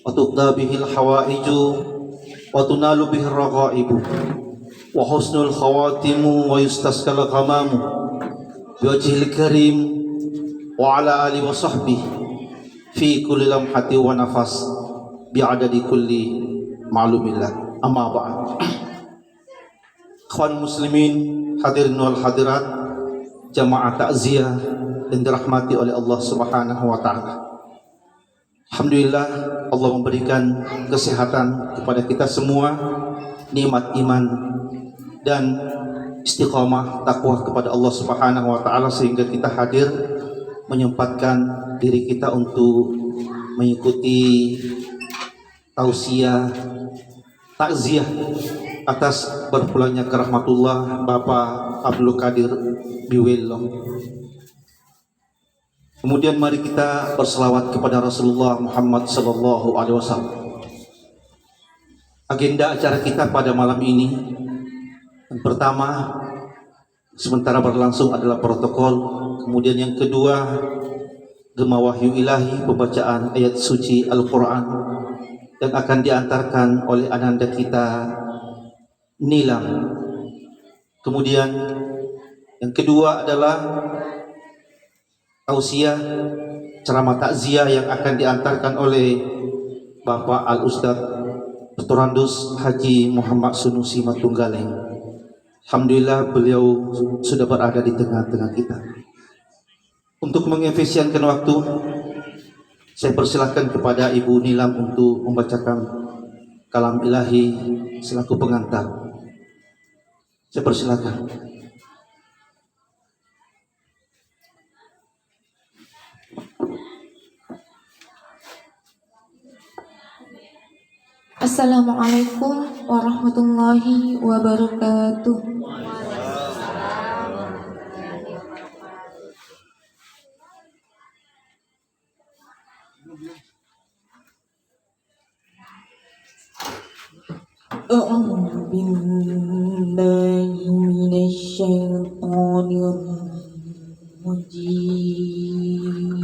وتقضى به الحوائج وتنال به الرغائب وحسن الخواتم ويستسقى الغمام بوجه الكريم وعلى آله وصحبه في كل لمحة ونفس بعدد كل معلوم الله. Amma ba'd. Ikhwan muslimin, hadirin wal hadirat, jamaah takziah yang dirahmati oleh Allah Subhanahu wa taala. Alhamdulillah, Allah memberikan kesehatan kepada kita semua, nikmat iman dan istiqamah takwa kepada Allah Subhanahu wa taala sehingga kita hadir menyempatkan diri kita untuk mengikuti tausiah takziah atas berpulangnya ke rahmatullah Bapak Abdul Qadir Biwello. Kemudian mari kita berselawat kepada Rasulullah Muhammad sallallahu alaihi wasallam. Agenda acara kita pada malam ini, yang pertama sementara berlangsung adalah protokol, kemudian yang kedua gema wahyu ilahi, pembacaan ayat suci Al-Quran yang akan diantarkan oleh ananda kita Nilam. Kemudian yang kedua adalah tausiah ceramah takziah yang akan diantarkan oleh Bapak Al-Ustaz Peturandus Haji Muhammad Sunusi Matunggaleng. Alhamdulillah beliau sudah berada di tengah-tengah kita. Untuk mengefisienkan waktu, saya persilahkan kepada Ibu Nilam untuk membacakan kalam ilahi selaku pengantar. Saya persilahkan. Assalamualaikum warahmatullahi wabarakatuh. A'udzu billahi minasy syaithanir rajim.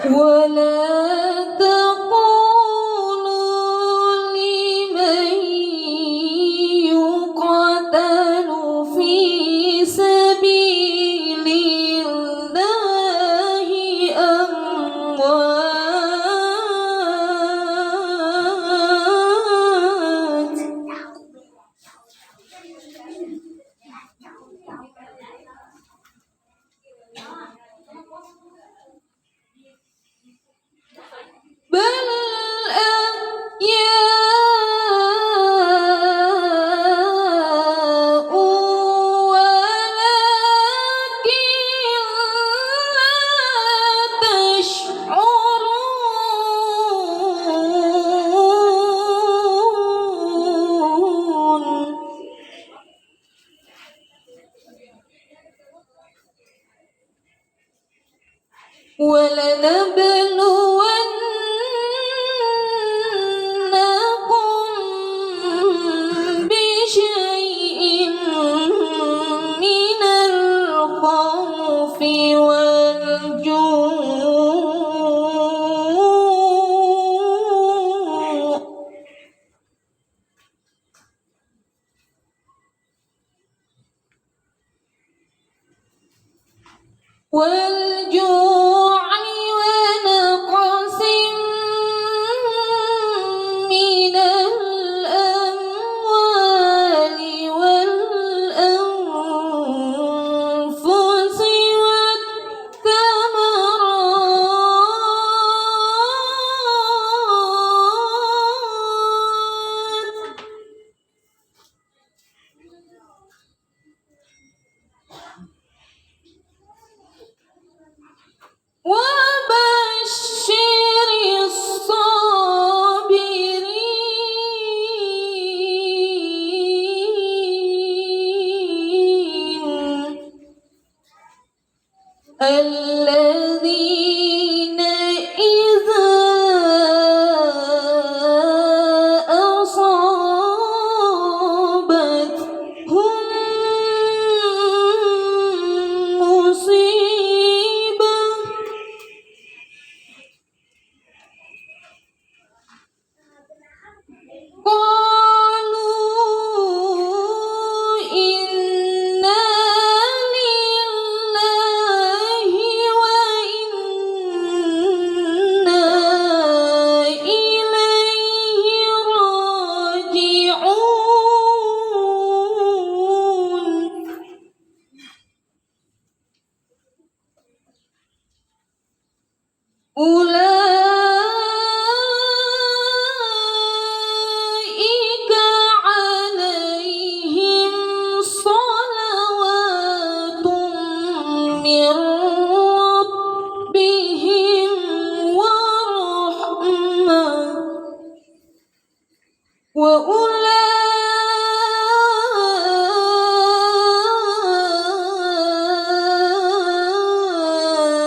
ولا تقولوا لمن يقتل في سبيل الله أموات بل أحياء ولكن لا تشعرون ولنبلونكم بشيء من الخوف والجوع ونقص من الأموال والأنفس والثمرات الذين إذا أصابتهم مصيبة قالوا إنا لله وإنا إليه راجعون أولئك عليهم صلوات من ربهم ورحمة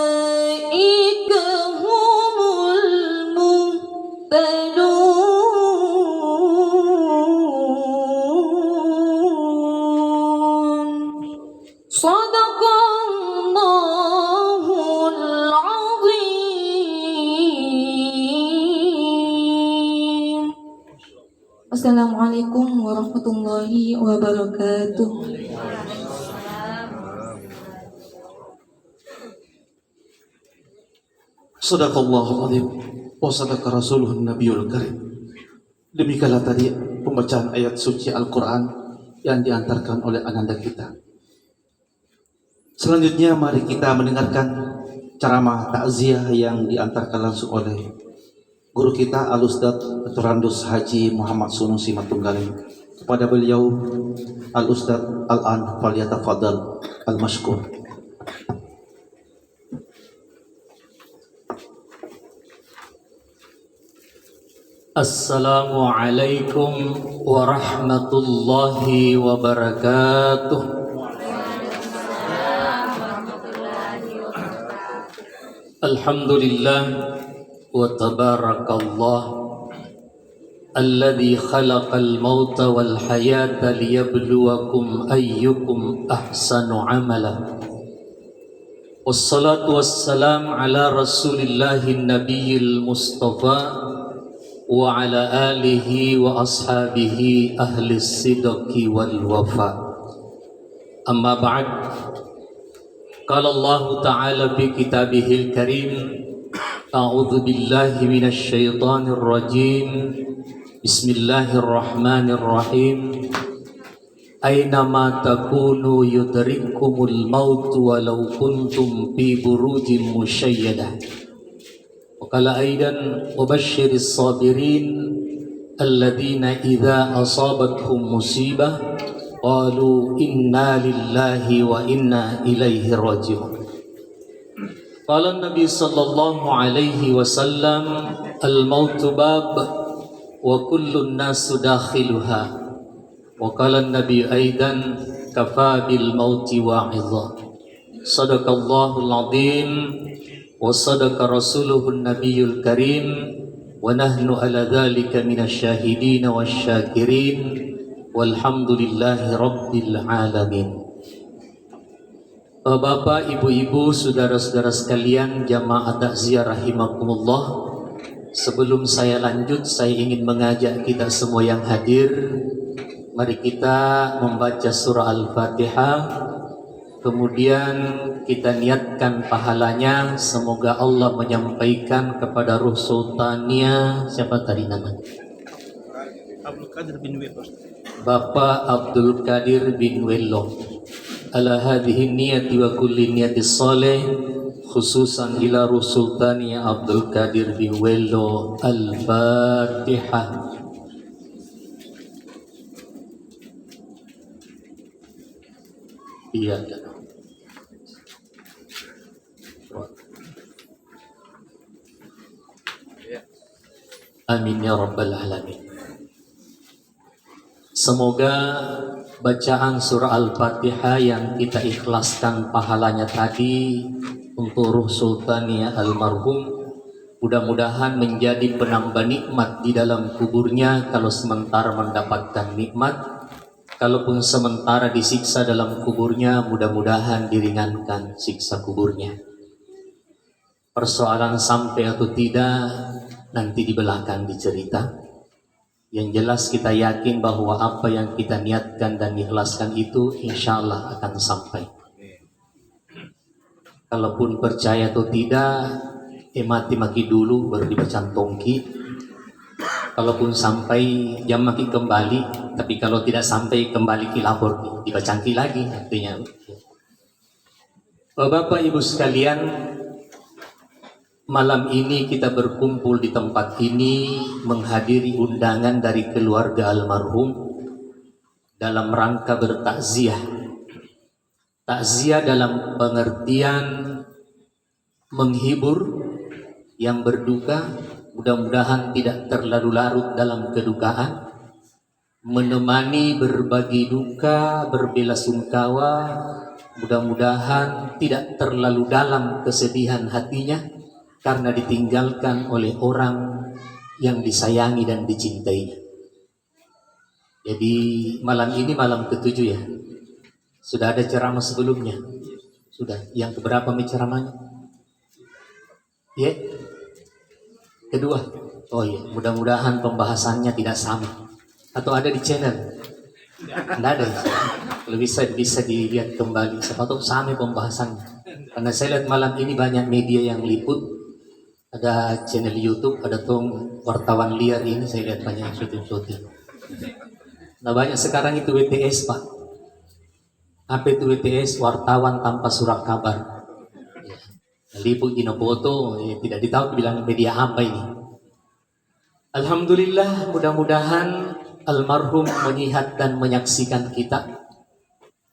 وأولئك هم المهتدون صدق الله العظيم. Assalamualaikum warahmatullahi wabarakatuh. Sadaqallahul azim wa sadaqa rasuluhun nabiyul karim. Demikianlah tadi pembacaan ayat suci Al-Quran yang diantarkan oleh ananda kita. Selanjutnya mari kita mendengarkan ceramah takziah yang diantarkan langsung oleh guru kita Al-Ustadz Turandus Haji Muhammad Sunusi Matunggaling. Kepada beliau Al-Ustadz Al-An Falyatafadhal Al-Mashkur. Assalamualaikum warahmatullahi wabarakatuh. Alhamdulillah wa tabarakallah alladzi khalaqal mauta wal hayata liyabluwakum ayyukum ahsanu amala. Wassalatu wassalam ala rasulillahin nabiyil mustafa wa ala alihi wa ashabihi ahli sidqi wal wafa. Amma ba'd. Qala Allah ta'ala fi kitabihil karim, a'udzu billahi minasy syaithanir rajim. Bismillahirrahmanirrahim. Aina ma takunu yudrikumul maut walau kuntum fi burujin musyayyadah. وقال أيضا وبشر الصابرين الذين إذا أصابتهم مصيبة قالوا إنا لله وإنا إليه راجعون. قال النبي صلى الله عليه وسلم الموت باب وكل الناس داخلها. وقال النبي أيضا كفى بالموت واعظا. صدق الله العظيم وصدق رسوله النبي الكريم ونحن على ذلك من الشاهدين والشاكرين والحمد لله رب العالمين. Bapak, ibu-ibu, saudara-saudara sekalian, jamaah takziah rahimakumullah. Sebelum saya lanjut, saya ingin mengajak kita semua yang hadir, mari kita membaca surah Al-Fatihah. Kemudian kita niatkan pahalanya, semoga Allah menyampaikan kepada Ruh Sultannya, siapa tadi namanya? Abdul Qadir bin Wello. Bapak Abdul Qadir bin Wello. Ala hadhihi niyati wa kulli niyati salih, khususan ila Ruh Sultannya Abdul Qadir bin Wello. Al-Fatihah. Iya. Amin ya rabbal alamin. Semoga bacaan surah Al-Fatihah yang kita ikhlaskan pahalanya tadi untuk ruh Sultania almarhum, mudah-mudahan menjadi penambah nikmat di dalam kuburnya kalau sementara mendapatkan nikmat. Kalaupun sementara disiksa dalam kuburnya, mudah-mudahan diringankan siksa kuburnya. Persoalan sampai atau tidak nanti di belakang dicerita. Yang jelas kita yakin bahwa apa yang kita niatkan dan ikhlaskan itu insya Allah akan sampai. Kalaupun percaya atau tidak, mati dulu baru dibaca tongki. Kalaupun sampai jam maki kembali, tapi kalau tidak sampai kembali ki lapor, dibacangki lagi artinya. Bapak Ibu sekalian, malam ini kita berkumpul di tempat ini menghadiri undangan dari keluarga almarhum dalam rangka bertakziah. Takziah dalam pengertian menghibur yang berduka, mudah-mudahan tidak terlalu larut dalam kedukaan, menemani berbagi duka, berbelasungkawa, mudah-mudahan tidak terlalu dalam kesedihan hatinya karena ditinggalkan oleh orang yang disayangi dan dicintainya. Jadi malam ini malam ke-7 ya. Sudah ada ceramah sebelumnya. Sudah. Yang keberapa ceramahnya? Ya. Kedua. Oh iya, mudah-mudahan pembahasannya tidak sama. Atau ada di channel? Tidak ada. Kalau bisa dilihat kembali. Siapa tahu sama pembahasannya. Karena saya lihat malam ini banyak media yang liput. Ada channel YouTube, ada wartawan liar ini saya lihat banyak syuting-syuting. Nah banyak sekarang itu WTS Pak. Apa itu WTS? Wartawan tanpa surat kabar. Liput ina foto, tidak ditahu bilang media apa ini. Alhamdulillah, mudah-mudahan almarhum melihat dan menyaksikan kita.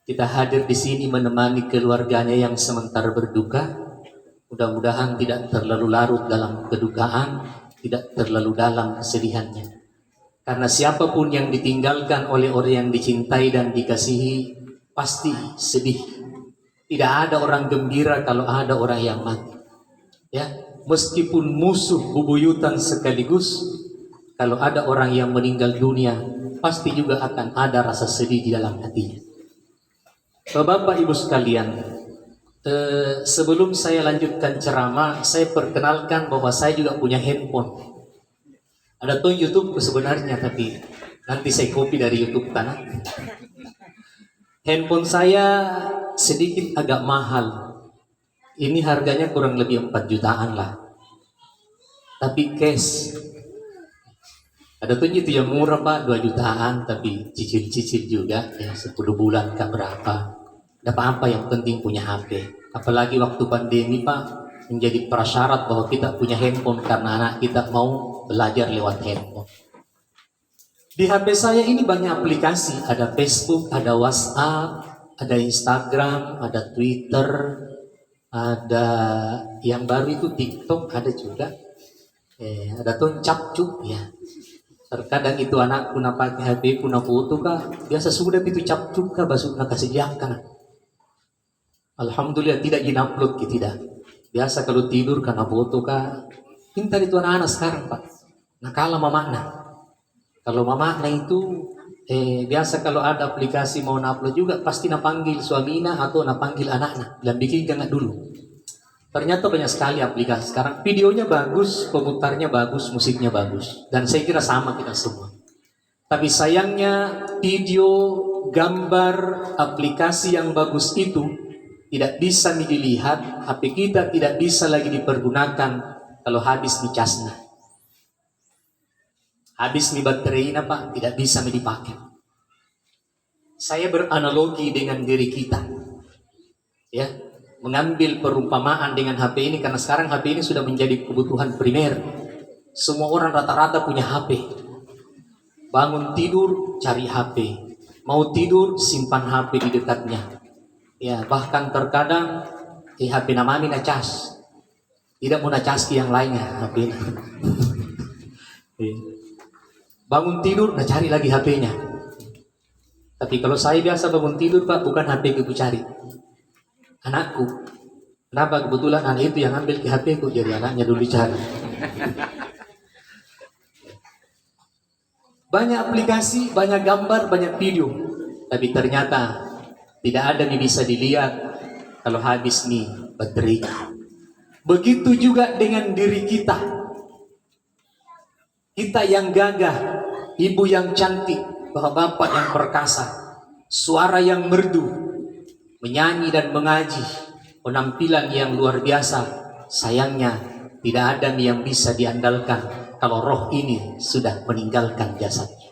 Kita hadir di sini menemani keluarganya yang sementara berduka. Mudah-mudahan tidak terlalu larut dalam kedukaan, tidak terlalu dalam kesedihannya. Karena siapapun yang ditinggalkan oleh orang yang dicintai dan dikasihi pasti sedih. Tidak ada orang gembira kalau ada orang yang mati. Ya, meskipun musuh bubuyutan sekaligus, kalau ada orang yang meninggal dunia, pasti juga akan ada rasa sedih di dalam hatinya. Bapak Ibu sekalian, sebelum saya lanjutkan ceramah, saya perkenalkan bahwa saya juga punya handphone. Ada tuh YouTube sebenarnya, tapi nanti saya copy dari YouTube tanah. Handphone saya sedikit agak mahal. Ini harganya kurang lebih 4 jutaan lah. Tapi cash. Ada tuh itu yang murah Pak, 2 jutaan, tapi cicil-cicil juga, ya 10 bulan kah berapa. Tidak apa-apa, yang penting punya HP. Apalagi waktu pandemi Pak, menjadi prasyarat bahwa kita punya handphone karena anak kita mau belajar lewat handphone. Di HP saya ini banyak aplikasi, ada Facebook, ada WhatsApp, ada Instagram, ada Twitter, ada yang baru itu TikTok, ada juga. Ada tuh capcuk ya. Terkadang itu anakku nak pakai HP ku nak foto kah, biasa sudah itu capcuk kah basuk nak kasih diangkat. Alhamdulillah tidak di-upload tidak. Biasa kalau tidur karena foto kah, pintar itu anak-anak sekarang Pak. Nakala mamana. Kalau mamana itu biasa kalau ada aplikasi mau upload juga pasti napanggil suamina atau napanggil anaknya dan bikin jangan dulu. Ternyata banyak sekali aplikasi sekarang, videonya bagus, pemutarnya bagus, musiknya bagus, dan saya kira sama kita semua. Tapi sayangnya video, gambar, aplikasi yang bagus itu tidak bisa dilihat, HP kita tidak bisa lagi dipergunakan kalau habis di casnya. Habis nih baterainya Pak, tidak bisa dipakai. Saya beranalogi dengan diri kita. Ya, mengambil perumpamaan dengan HP ini karena sekarang HP ini sudah menjadi kebutuhan primer. Semua orang rata-rata punya HP. Bangun tidur cari HP. Mau tidur simpan HP di dekatnya. Ya, bahkan terkadang HP namanya ngecas. Tidak mau ngecas yang lainnya HP ini. Bangun tidur, nah cari lagi HP-nya. Tapi kalau saya biasa bangun tidur Pak, bukan HP ku cari. Anakku. Kenapa kebetulan anak itu yang ambil ke HP ku, jadi anaknya dulu cari. Banyak aplikasi, banyak gambar, banyak video. Tapi ternyata tidak ada yang bisa dilihat kalau habis nih baterai. Begitu juga dengan diri kita. Kita yang gagah, ibu yang cantik, bapak-bapak yang perkasa, suara yang merdu, menyanyi dan mengaji, penampilan yang luar biasa. Sayangnya tidak ada yang bisa diandalkan kalau roh ini sudah meninggalkan jasadnya.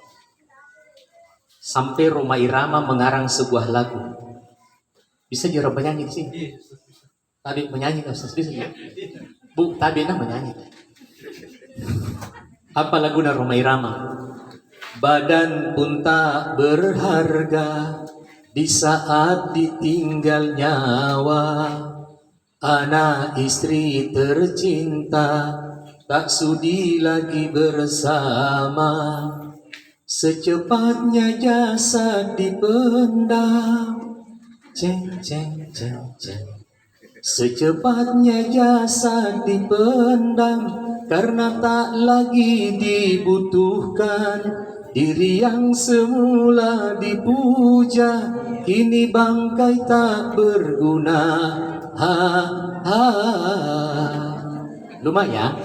Sampai Rhoma Irama mengarang sebuah lagu. Bisa jurang menyanyi di sini? Tadi menyanyi kan Ustaz? Bisa ya? Bu, tadi menyanyi. Apa lagu Rhoma Irama? Badan pun tak berharga di saat ditinggal nyawa. Anak istri tercinta tak sudi lagi bersama. Secepatnya jasad dipendam. Ceng ceng ceng ceng. Secepatnya jasad dipendam karena tak lagi dibutuhkan. Diri yang semula dipuja kini bangkai tak berguna. Ha ha. Lumayan.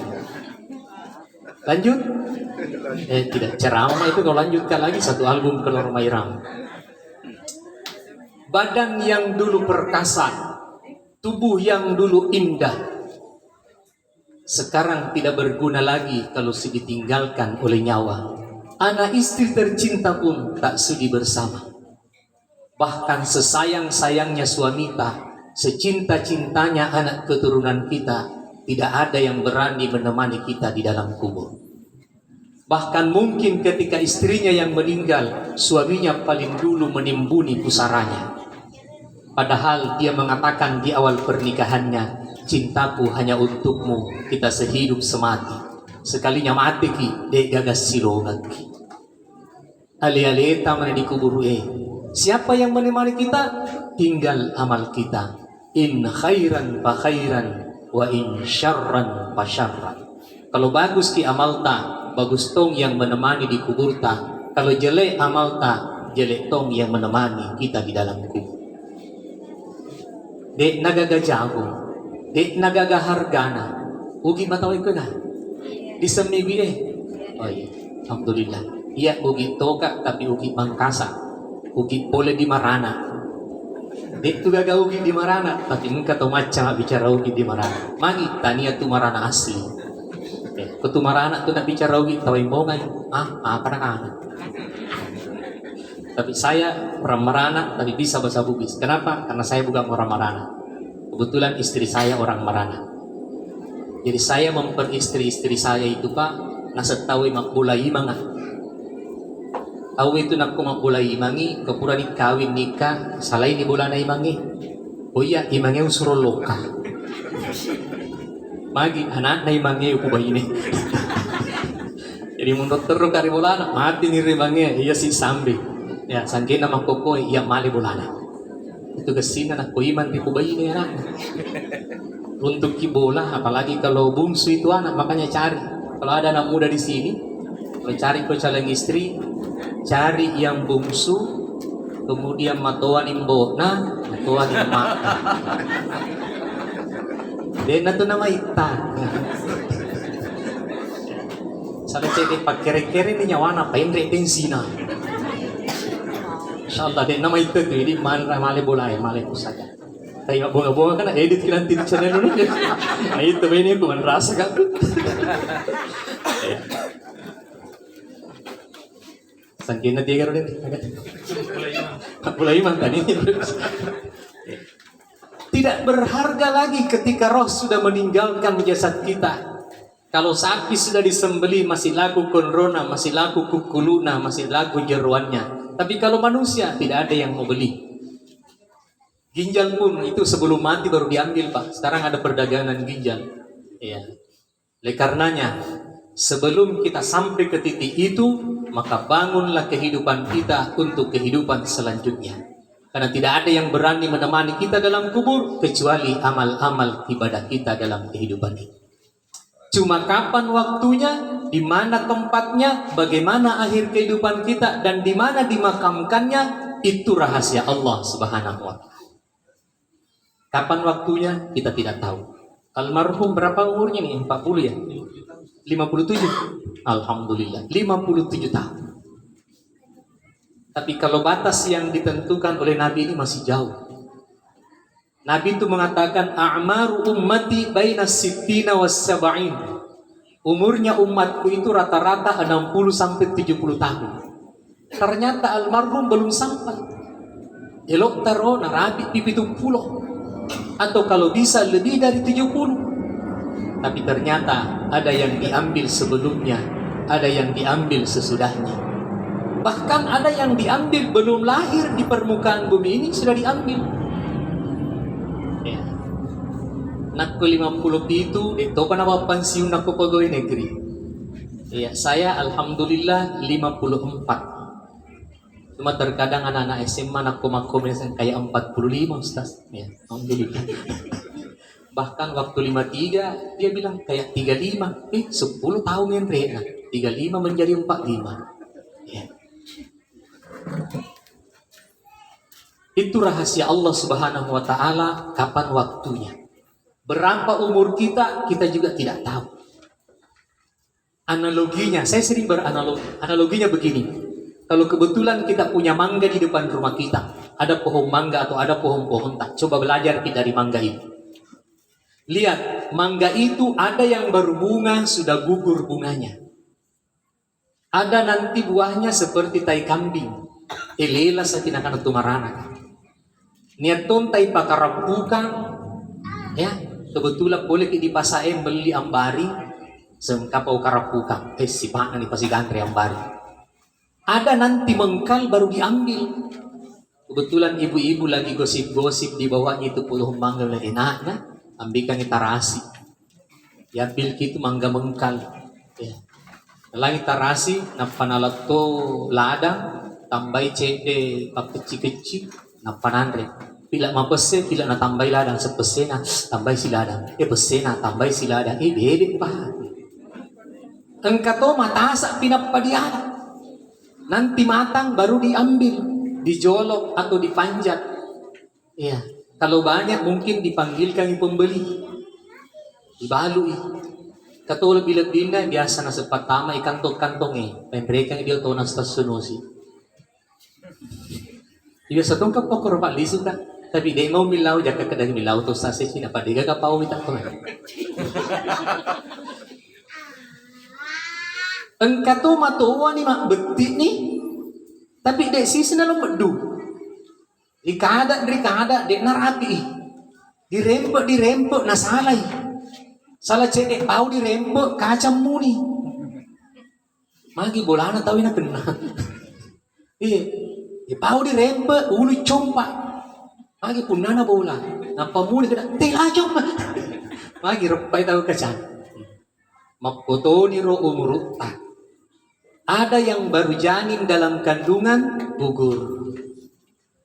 Lanjut. Tidak ceramah itu kalau lanjutkan lagi satu album ke Rhoma Irama. Badan yang dulu perkasa, tubuh yang dulu indah, sekarang tidak berguna lagi kalau ditinggalkan oleh nyawa. Anak istri tercinta pun tak sudi bersama. Bahkan sesayang-sayangnya suami kita, secinta-cintanya anak keturunan kita, tidak ada yang berani menemani kita di dalam kubur. Bahkan mungkin ketika istrinya yang meninggal, suaminya paling dulu menimbuni pusaranya. Padahal dia mengatakan di awal pernikahannya, cintaku hanya untukmu, kita sehidup semati. Sekalinya mati ki, dek gagas silongan ki. Ali-ali taman di kubur siapa yang menemani kita? Tinggal amal kita. In khairan fa khairan, wa in syarran fa syarran. Kalau bagus ki amal ta, bagus tong yang menemani di kubur ta. Kalau jelek amal ta, jelek tong yang menemani kita di dalam kubur. Dek nagaga jago, dek nagaga hargana. Ugi mataway ko na. Di seminggu oh iya, alhamdulillah. Iya ugi toka tapi ugi mangkasa, ugi boleh di marana. Dek tu gaga ugi di marana, tapi engkau tahu macam bicara ugi di marana. Magi tania tu marana asli. Ketu marana tu nak bicara ugi tahu imbongan. Apa nak? Tapi saya orang Marana, tapi bisa bahasa Bugis. Kenapa? Karena saya bukan orang Marana. Kebetulan istri saya orang Marana. Jadi saya memperistri-istri saya itu Pak, nasetawi makbulai manga. Tahu itu nak makbulai imangi, kepura kawin nikah, salai ni bulan na imangi. Oh iya, imangi usurul lokal. Magi anak na imangi uku bayi ini. Jadi mundur terus kari bulan, mati ni imangi, iya si sambi. Ya, sangkin na mangkoko iya mali bulan. Itu kesina nak kuiman di kubayi ini anak. Untuk kibola, apalagi kalau bungsu itu anak, makanya cari. Kalau ada anak muda di sini, kalau cari ke calon istri, cari yang bungsu, kemudian matoan imbona, matoan imaka. Dan itu nama ita. Salah cek pak kere-kere ni nyawana pendek tensina. Insyaallah dan nama itu tuh di mana male boleh male pusaka. Tayo bunga-bunga kan edit ka lang tin channel nun. Ay ito ba yun kung rasa ka. Sangkin na dia rin. Mulai man tadi. Tidak berharga lagi ketika roh sudah meninggalkan jasad kita. Kalau sapi sudah disembeli masih laku konrona, masih laku kukuluna, masih laku jeruannya. Tapi kalau manusia tidak ada yang mau beli. Ginjal pun itu sebelum mati baru diambil Pak. Sekarang ada perdagangan ginjal. Ya. Oleh karenanya, sebelum kita sampai ke titik itu, maka bangunlah kehidupan kita untuk kehidupan selanjutnya. Karena tidak ada yang berani menemani kita dalam kubur kecuali amal-amal ibadah kita dalam kehidupan ini. Cuma kapan waktunya, di mana tempatnya, bagaimana akhir kehidupan kita, dan di mana dimakamkannya, itu rahasia Allah Subhanahu wa Ta'ala. Kapan waktunya kita tidak tahu. Almarhum berapa umurnya nih? 40 ya? 57. Alhamdulillah, 57 tahun. Tapi kalau batas yang ditentukan oleh Nabi ini masih jauh. Nabi itu mengatakan a'maru ummati baina sittina was sab'in. Umurnya umatku itu rata-rata 60 sampai 70 tahun. Ternyata almarhum belum sampai. Elok taro narabi di 70. Atau kalau bisa lebih dari 70. Tapi ternyata ada yang diambil sebelumnya, ada yang diambil sesudahnya. Bahkan ada yang diambil belum lahir di permukaan bumi ini sudah diambil. Ya. Nak ke 50 itu, itu kan apa pensiun aku pegawai negeri. Ya, saya alhamdulillah 54. Cuma terkadang anak-anak SMA nak komen kayak 45 Ustaz. Ya, alhamdulillah. Bahkan waktu 53 dia bilang kayak 35. 10 tahun yang rena. 35 menjadi 45. Ya. Itu rahasia Allah Subhanahu wa Ta'ala, kapan waktunya. Berapa umur kita juga tidak tahu. Analoginya, saya sering beranalogi. Analoginya begini. Kalau kebetulan kita punya mangga di depan rumah kita, ada pohon mangga atau ada pohon-pohon tak, coba belajar kita dari mangga itu. Lihat, mangga itu ada yang berbunga sudah gugur bunganya. Ada nanti buahnya seperti tai kambing. Elela sa tinakanan tumarana. Niaton tay pakarapukan, ya, kebetulan boleh di pasaem beli ambari, sengkapau karapukan, sipakan di pasigantri ambari. Ada nanti mengkal baru diambil. Kebetulan ibu-ibu lagi gosip-gosip di bawahnya itu puluh mangga na enaknya, ambilkan itarasi. Diambil gitu mangga mengkal. Ya. Lain tarasi, napanalato ladang, tambai cede kecil-kecil, napanandre. Pila mapese, pila na tambay ladang sa pesena, tambay si ladang. Pesena, tambay si ladang. Bebe pa. Engkato matasa pinapadiana. Nanti matang baru diambil, dijolok atau dipanjat. Ya, kalau banyak mungkin dipanggilkan yang pembeli. Dibalui. Kato lebih-lebih na biasa na sa patama ikantong-kantong mereka dia to na stasunosi. Biasa tong kapok korba lisu ka. Tapi di mau milaw jaka kadang milaw to sa sesi na padiga ka pau mita to. Engka to matuwa ni mak betik ni. Tapi dek sisi na lo medu. Rikada dek narapi. Dirempek na salay. Salah cedek pau dirempek kacang muni. Magi bolana tahu na kena. Pau dirempek ulu compak. Magi punana bola. Napa muni kena tela compak. Magi repai tahu kacang. Makoto ni ro umuruta. Ada yang baru janin dalam kandungan gugur.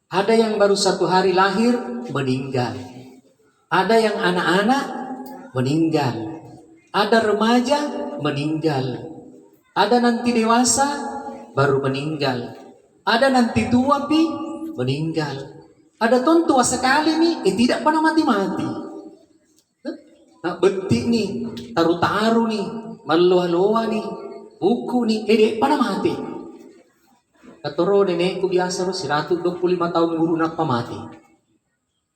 Ada yang baru 1 hari lahir meninggal. Ada yang anak-anak meninggal. Ada remaja meninggal. Ada nanti dewasa baru meninggal. Ada nanti tua pi meninggal. Ada tuan tua sekali nih tidak pernah mati-mati. Nah betik nih, taru-taru nih, meloa-loa nih, buku nih, dek pada mati. Katoro nenekku biasa lo 125 tahun guru nak pamati.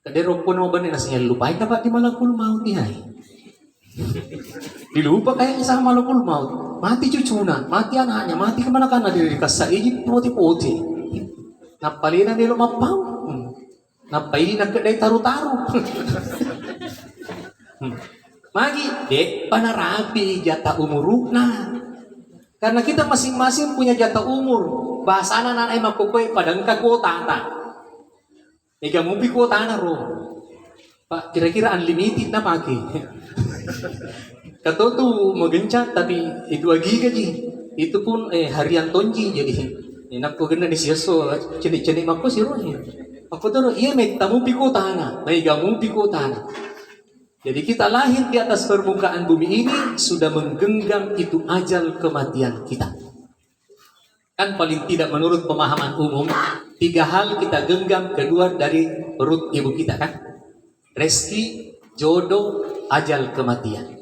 Kadero pun mau bener nasinya lupa dapat di malakul maut nih hai. Dilupa kayak isang malakul maut. Mati cucuna, mati anaknya, mati kemana-kana di kasa iji poti-poti. Napalina di lo mapau. Napaini nagkadai taru-taru. Magi dek panarapi jatah umur nah. Karena kita masing-masing punya jatah umur. Bahasa anak ay makukoy padang kagota ta. Ika mupi kota na ro. Pak kira-kira unlimited na pagi. Kato tu magencat tapi itu lagi gaji. Itu pun harian tonji jadi. Enak ko ganda ni siya so cini-cini mako si ro. Aku tuh iya may tamu pikutana, may gamu pikutana. Jadi kita lahir di atas permukaan bumi ini sudah menggenggam itu ajal kematian kita. Kan paling tidak menurut pemahaman umum, 3 hal kita genggam keluar dari perut ibu kita kan. Rezeki, jodoh, ajal kematian.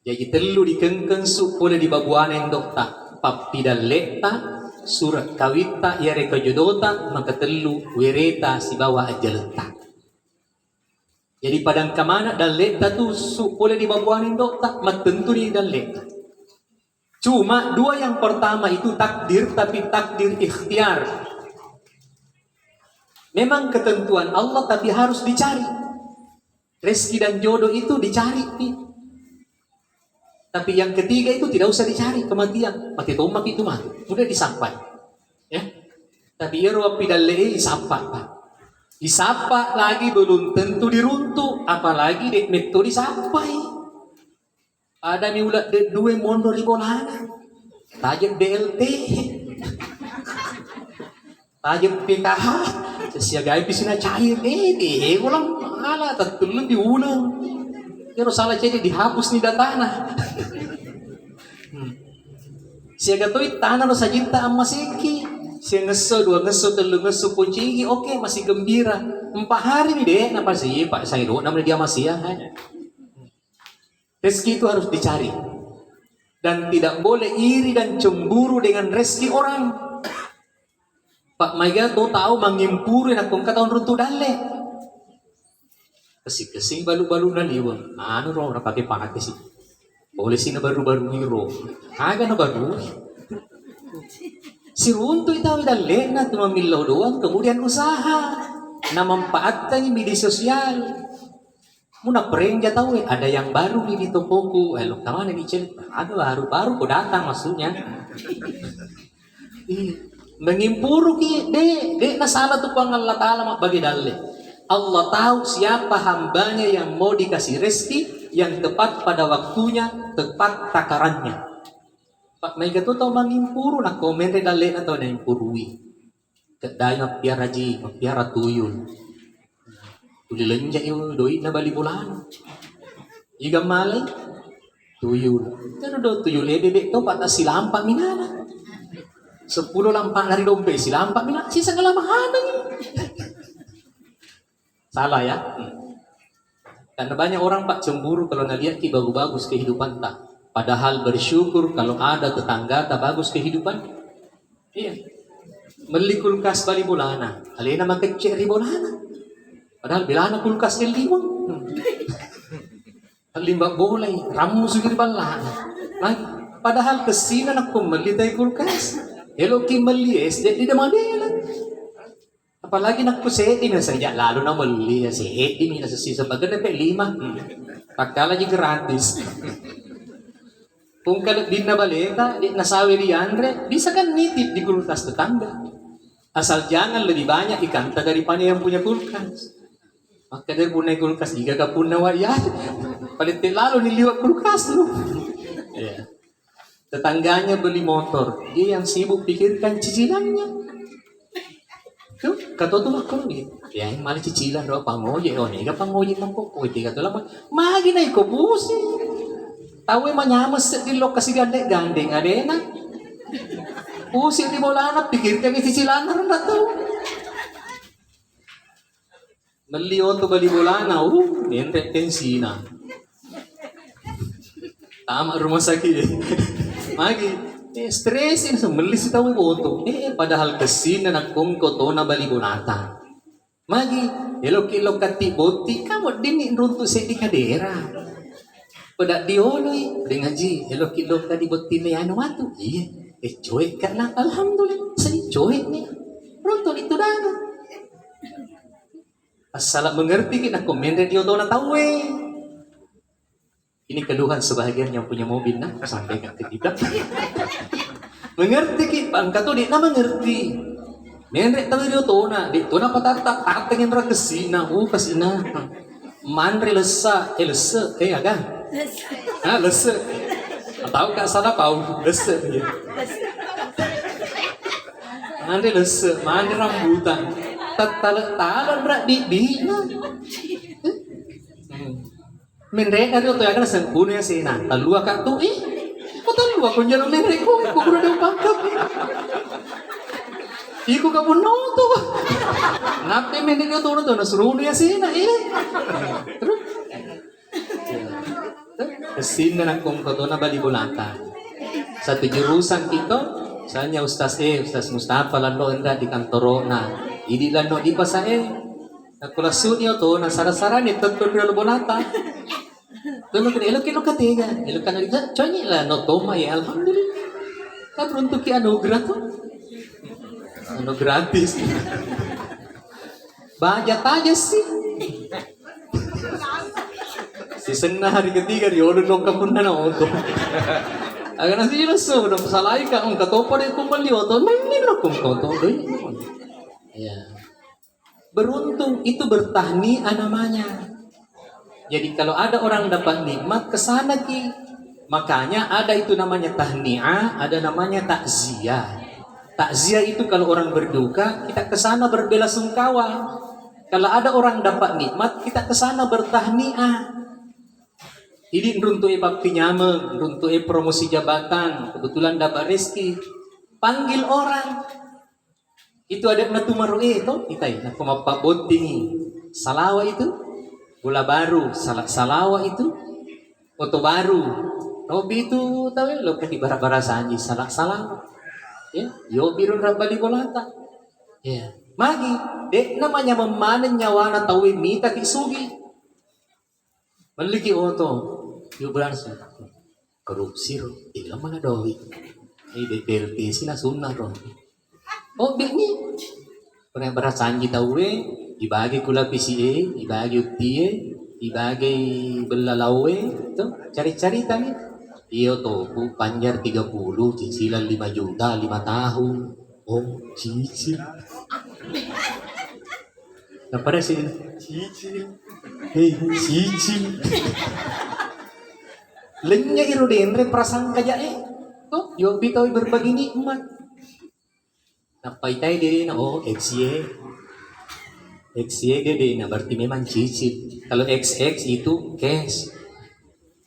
Jadi telu dikengkeng supaya di babuana yang dokta. Papidal leta, surat kawita, yare kejodota, maka telu wereta si bawa ajaleta. Jadi padang kamana dan leta tu supaya di babuana yang dokta, matentu di dan leta. Cuma 2 yang pertama itu takdir, tapi takdir ikhtiar. Memang ketentuan Allah, tapi harus dicari. Rezeki dan jodoh itu dicari. Tapi yang ketiga itu tidak usah dicari, kematian. Mati tomak itu mati, udah disampai. Ya. Tapi iro pidalle isapa, Pak. Disapa lagi belum tentu diruntuh, apalagi dek metode disampai. Ada mi ulat de 2 mondor di bolana. Tajam DLT. Tajam PKH. Siagai pisina cair deh ulang ala tatulun diulang. Pero salah jadi dihapus ni datana. Siaga toy tanah no sajinta ang masiki. Siya ngeso 2 ngeso 3 ngeso kuncigi oke masih gembira. 4 hari ni deh napa sih Pak Sairo namanya dia masih ya. Rezeki itu harus dicari. Dan tidak boleh iri dan cemburu dengan rezeki orang. Pak Maiga tuh tahu mangimpurin akong kataon runtuh dale. Kesing-kesing balu-balu na liwang. Ano raw napake pakat kasi. Polisi na baru-baru hero. Aga na baru. Si runtuh itaw dale na tumamilaw doang. Kemudian usaha na memanfaatkan yung media sosial. Muna prank dia tahu ada yang baru nih di tokoku. Lo kemana nih Cel? Ada baru kok datang maksudnya. Mengimpuru ki dek na salah tuh pang Allah Taala bagi dalil. Allah tahu siapa hambanya yang mau dikasih rezeki yang tepat pada waktunya, tepat takarannya. Pak Maiga tuh tahu mengimpuru nak komen dalil atau na impurui. Kedai piara ji, piara tuyul. Tulilan niya yung doi na balibulan. Iga malay, tuyul. Pero do tuyul bebek to pata silampa minana. 10 lampa na rin dombe silampa minana. Sisa kalamahanan yun. Salah ya. Karena banyak orang Pak cemburu kalau ngeliat ki bagus-bagus kehidupan tak. Padahal bersyukur kalau ada tetangga tak bagus kehidupan. Iya. Beli kulkas balibulana. Alena makecek ribolana. Padahal bila anak kulkas liwang. Limbak boleh, ramu sugir balan. Padahal kesina nak pembeli tay kulkas. Elo ki meli SD di Madela. Apalagi nak puseti na saja lalo na meli si Edi mina sa sisa bagay na 5. Pagkala di gratis. Kung kalat din na baleta, di nasawi ni Andre, bisa kan nitip di kulkas tetangga. Asal jangan lebih banyak ikanta daripada yang punya kulkas. Maka dari punay kulkas, iga ka pun nawayat. Palit lalo niliwat kulkas lo. Yeah. Tetangganya beli motor, dia yang sibuk pikirkan cicilannya. Tuh, kata tuh aku nih, ya malah cicilan doa pangoye, nega pangoye mangkok, tiga tuh lama, magi na iko pusi. Tahu manyamas di lokasi gandeng, ada na. Pusi di bolana, pikirkan cicilan na rin na tuh. Meliot to balibulana, nente tensina. Tama rumah sakit. Magi, stresin sa melis tahu boto. Padahal kesina nagkongko to na balibulata. Magi, elok-elok kati boti, kamu din runto sa di kadera. Pada dioloy, dengan ji, elok-elok kati boti na yan watu. Iya, cuek ka lang, alhamdulillah, sa cuek ni. Runto itu dana. Asal mengerti kita komen radio to na tahu Ini keluhan sebahagian yang punya mobil nah sampai ke tidak. Mengerti kita angkat tu dia na mengerti. Mengerti tahu radio to na patatak tatengin ra kesina kasina. Manre lesa aga. Lesa. Tahu ka salah pau lesa dia. Manre lesa, manre rambutan. Tatalon ra di na. Menre na rin ito yakan sa puno yung sina. Talua ka to eh. Talua ko niya ng menre ko. Kukura daw pangkap eh. Iko ka puno to. Napi menre ko to. Nasuruno yung sina eh. Kasin na ng kong to na balibulata. Sa tujurusan ito, saan niya Ustaz Mustafa lalo enda di kantoro na. Hindi lalo di pa sa Nakulasun niyo to, nasarasaran ito, tutulog bonata. Tulog na, ilok katiga. Ilok ka na, chanyi la, no toma eh, alhamdulillah. Kadron to ki anugrah to. Ano gratis. Baja sih. Siseng na hari ketiga, yun nung kapuna na oto. Agar nasi jelas so, nung salay ka, ang katopa rin kumbali oto, may kung toto. Ya. Beruntung itu bertahniah namanya. Jadi kalau ada orang dapat nikmat kesana ki, makanya ada itu namanya tahniah, ada namanya takziah. Takziah itu kalau orang berduka, kita kesana berbelasungkawa. Kalau ada orang dapat nikmat, kita kesana bertahniah. Ini runtuh bakti nyameng, runtuh promosi jabatan, kebetulan dapat rezeki, panggil orang. Itu ada natumaru itu kita ya, kumapaboting salawa itu, gula baru, salawa itu, foto baru. Nobi itu tahu lo kan di bara-bara sanji salawa. Ya, yo birun rabali bolata. Ya, magi, namanya memanen nyawa na tawi mita kisugi. Maliki oto, yo berarti korupsi ro, ilang mga dowi. DPLT sila sunna ro. Oh, begini. Pernah berasanji tahu dibagi kula PCA, dibagi UTE, dibagi belalawe, itu cari-cari tadi. Iyo to, panjar 30, cicilan 5 juta, 5 tahun. Oh, cicil. Nah, pada sini, cicil. Hei, cicil. Lenya irodendre prasangka jae. Tuh, yo bitaw berbagi nikmat. Napaitay din na XY din na berarti memang cicil. Kalau XX itu cash.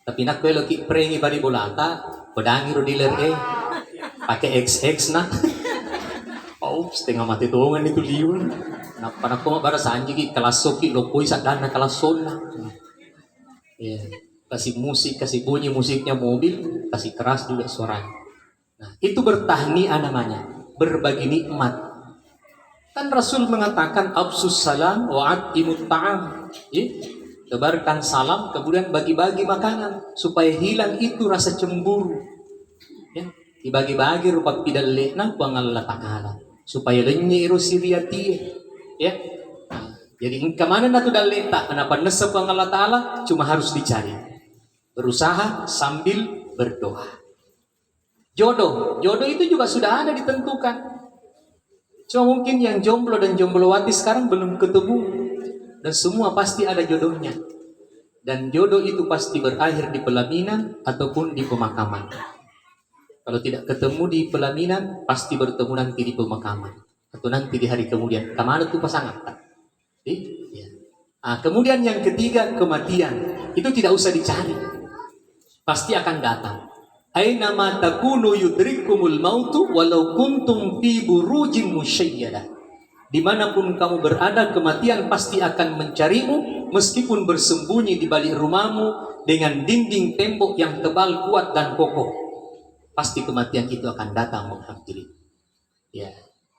Tapi nak kalau ki prengi bari bolata, pedangi ro dealer pakai XX na. Oh, setengah mati tuangan itu liun. Napanak ko bara sanji ki kalaso ki lopoy sa dana kalason na. Ya, kasih musik, kasih bunyi musiknya mobil, kasih keras juga suaranya. Nah, itu bertahniah namanya. Berbagi nikmat. Kan Rasul mengatakan absus salam wa atimut ta'am. Tebarkan salam kemudian bagi-bagi makanan supaya hilang itu rasa cemburu. Ya, dibagi-bagi rupa pidalena ku Allah Ta'ala supaya lenyi iro siriati. Ya. Jadi kemana na tu daleta kenapa nesep Allah Ta'ala cuma harus dicari. Berusaha sambil berdoa. Jodoh itu juga sudah ada ditentukan. Cuma mungkin yang jomblo dan jomblowati sekarang belum ketemu. Dan semua pasti ada jodohnya. Dan jodoh itu pasti berakhir di pelaminan ataupun di pemakaman. Kalau tidak ketemu di pelaminan, pasti bertemu nanti di pemakaman. Atau nanti di hari kemudian. Kemana tuh pasangan? Ya. Nah, kemudian yang ketiga, kematian. Itu tidak usah dicari. Pasti akan datang. Aina ma takunu yudrikumul mautu walau kuntum fi burujin musyayyadah. Dimanapun kamu berada, kematian pasti akan mencarimu meskipun bersembunyi di balik rumahmu dengan dinding tembok yang tebal, kuat dan kokoh. Pasti kematian itu akan datang menghampiri. Ya.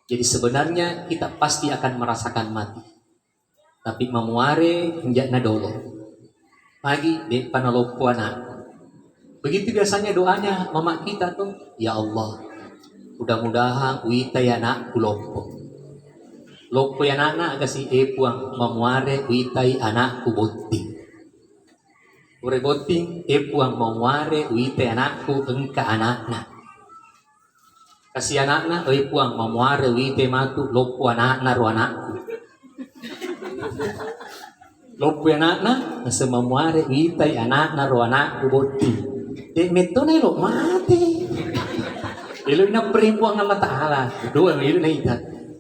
Jadi sebenarnya kita pasti akan merasakan mati. Tapi mamuare hendak na dolo. Pagi de panalopo anak. Begitu biasanya doanya mama kita tuh, ya Allah, mudah-mudahan uita ya nak kulompo. Lompo ya anak kasih epuang mamuare uitai anakku boting. Ure boting epuang mamuare uitai anakku engka anakna. Kasih anakna epuang mamuare uitai matu lompo anakna ro anakku. Lompo anakna nasa mamuare uitai anakna ro anakku boting. Meto na ilo, mati. Ilo na perempuan Allah Ta'ala. Doa ilo na ita.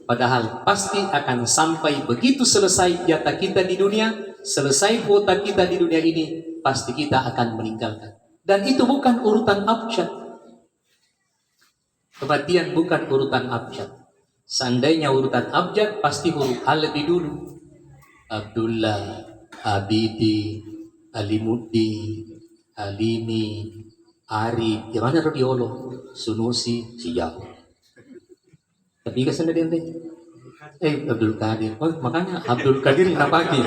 Padahal pasti akan sampai begitu selesai jatah kita di dunia, selesai kuota kita di dunia ini, pasti kita akan meninggalkan. Dan itu bukan urutan abjad. Kematian bukan urutan abjad. Seandainya urutan abjad, pasti huruf A lebih dulu. Abdullah, Abidi, Alimudi, Alimi, Arif, gimana Rodiolo, Sunusi, Sijau. Tapi ke sana dia Abdul Qadir. Oh, makanya Abdul Qadir kenapa lagi?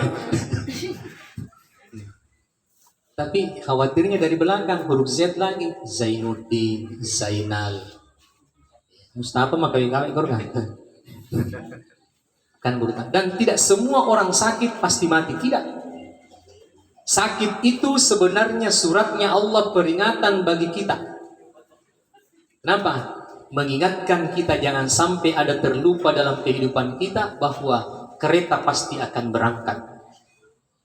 Tapi khawatirnya dari belakang huruf Z lagi. Zainuddin, Zainal. Mustafa maka kawin kan? Kan berurutan. Dan tidak semua orang sakit pasti mati. Tidak. Sakit itu sebenarnya suratnya Allah peringatan bagi kita. Kenapa? Mengingatkan kita jangan sampai ada terlupa dalam kehidupan kita bahwa kereta pasti akan berangkat.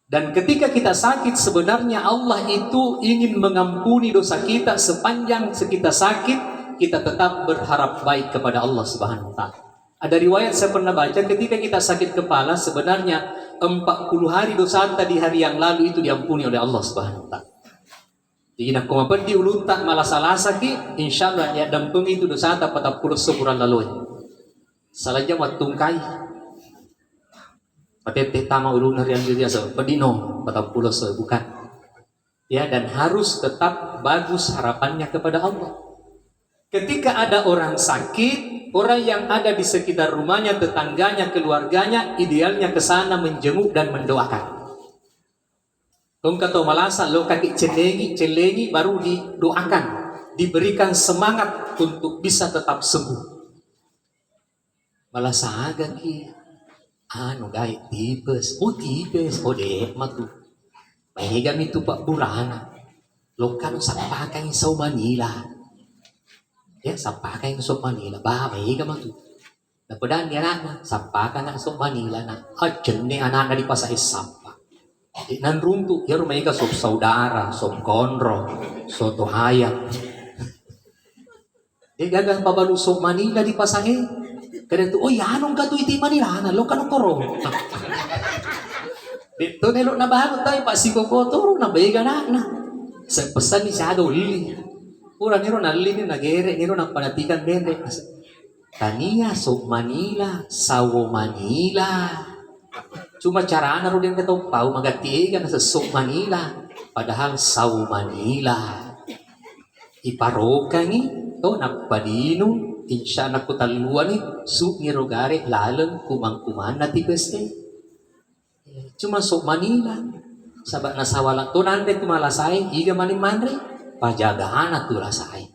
Dan ketika kita sakit sebenarnya Allah itu ingin mengampuni dosa kita sepanjang kita sakit, kita tetap berharap baik kepada Allah Subhanahu wa taala. Ada riwayat saya pernah baca ketika kita sakit kepala sebenarnya 40 hari dosa tadi hari yang lalu itu diampuni oleh Allah Subhanahu wa taala. Jadi nak kumapad di ulunta malah salah sakit, insyaallah ya dampung itu dosa ta 40 sebulan lalu. Salahnya watungkai. Patete tama ulun harian dia so padino 40 bukan. Ya, dan harus tetap bagus harapannya kepada Allah. Ketika ada orang sakit, orang yang ada di sekitar rumahnya, tetangganya, keluarganya, idealnya ke sana menjenguk dan mendoakan. Kung kato malasa, lo kaki celengi baru didoakan, diberikan semangat untuk bisa tetap sembuh. Malasa agak ki, gay tipes, deh matu. Mahigam itu Pak Burana, lo kan sapakan sa Manila. Ya, sapakan sa Manila, mahigam matu. Napadaan niya na, sapakan na sa Manila na, adyan ni anak na di pa sa isapa. Nan runtuh, ya rumah ika sob saudara, sob konro, sob tuhayat. Dia gagal pabalu sob Manila di pasahe. Kaya itu, anong ka to iti Manila na, lo ka nung korong. Dito nilo na bago tayo, pasikokotoro, nabayiga na. Sa pesan ni siya daw, lili. Pura niro na lili, nagere, niro na panatikan bende. Tania sob Manila, sawo Manila. Cuma cara na rin katong pau magatiigan sa Sok Manila. Padahal sa Manila. Iparoka ni to nagpadino insya nakutaluan ni Sok ni Rogare lalang kumang-kuman na tipeste. Cuma Sok Manila. Sabak nasawala to nande tumalasay iga maning manre pajagahan at tulasay.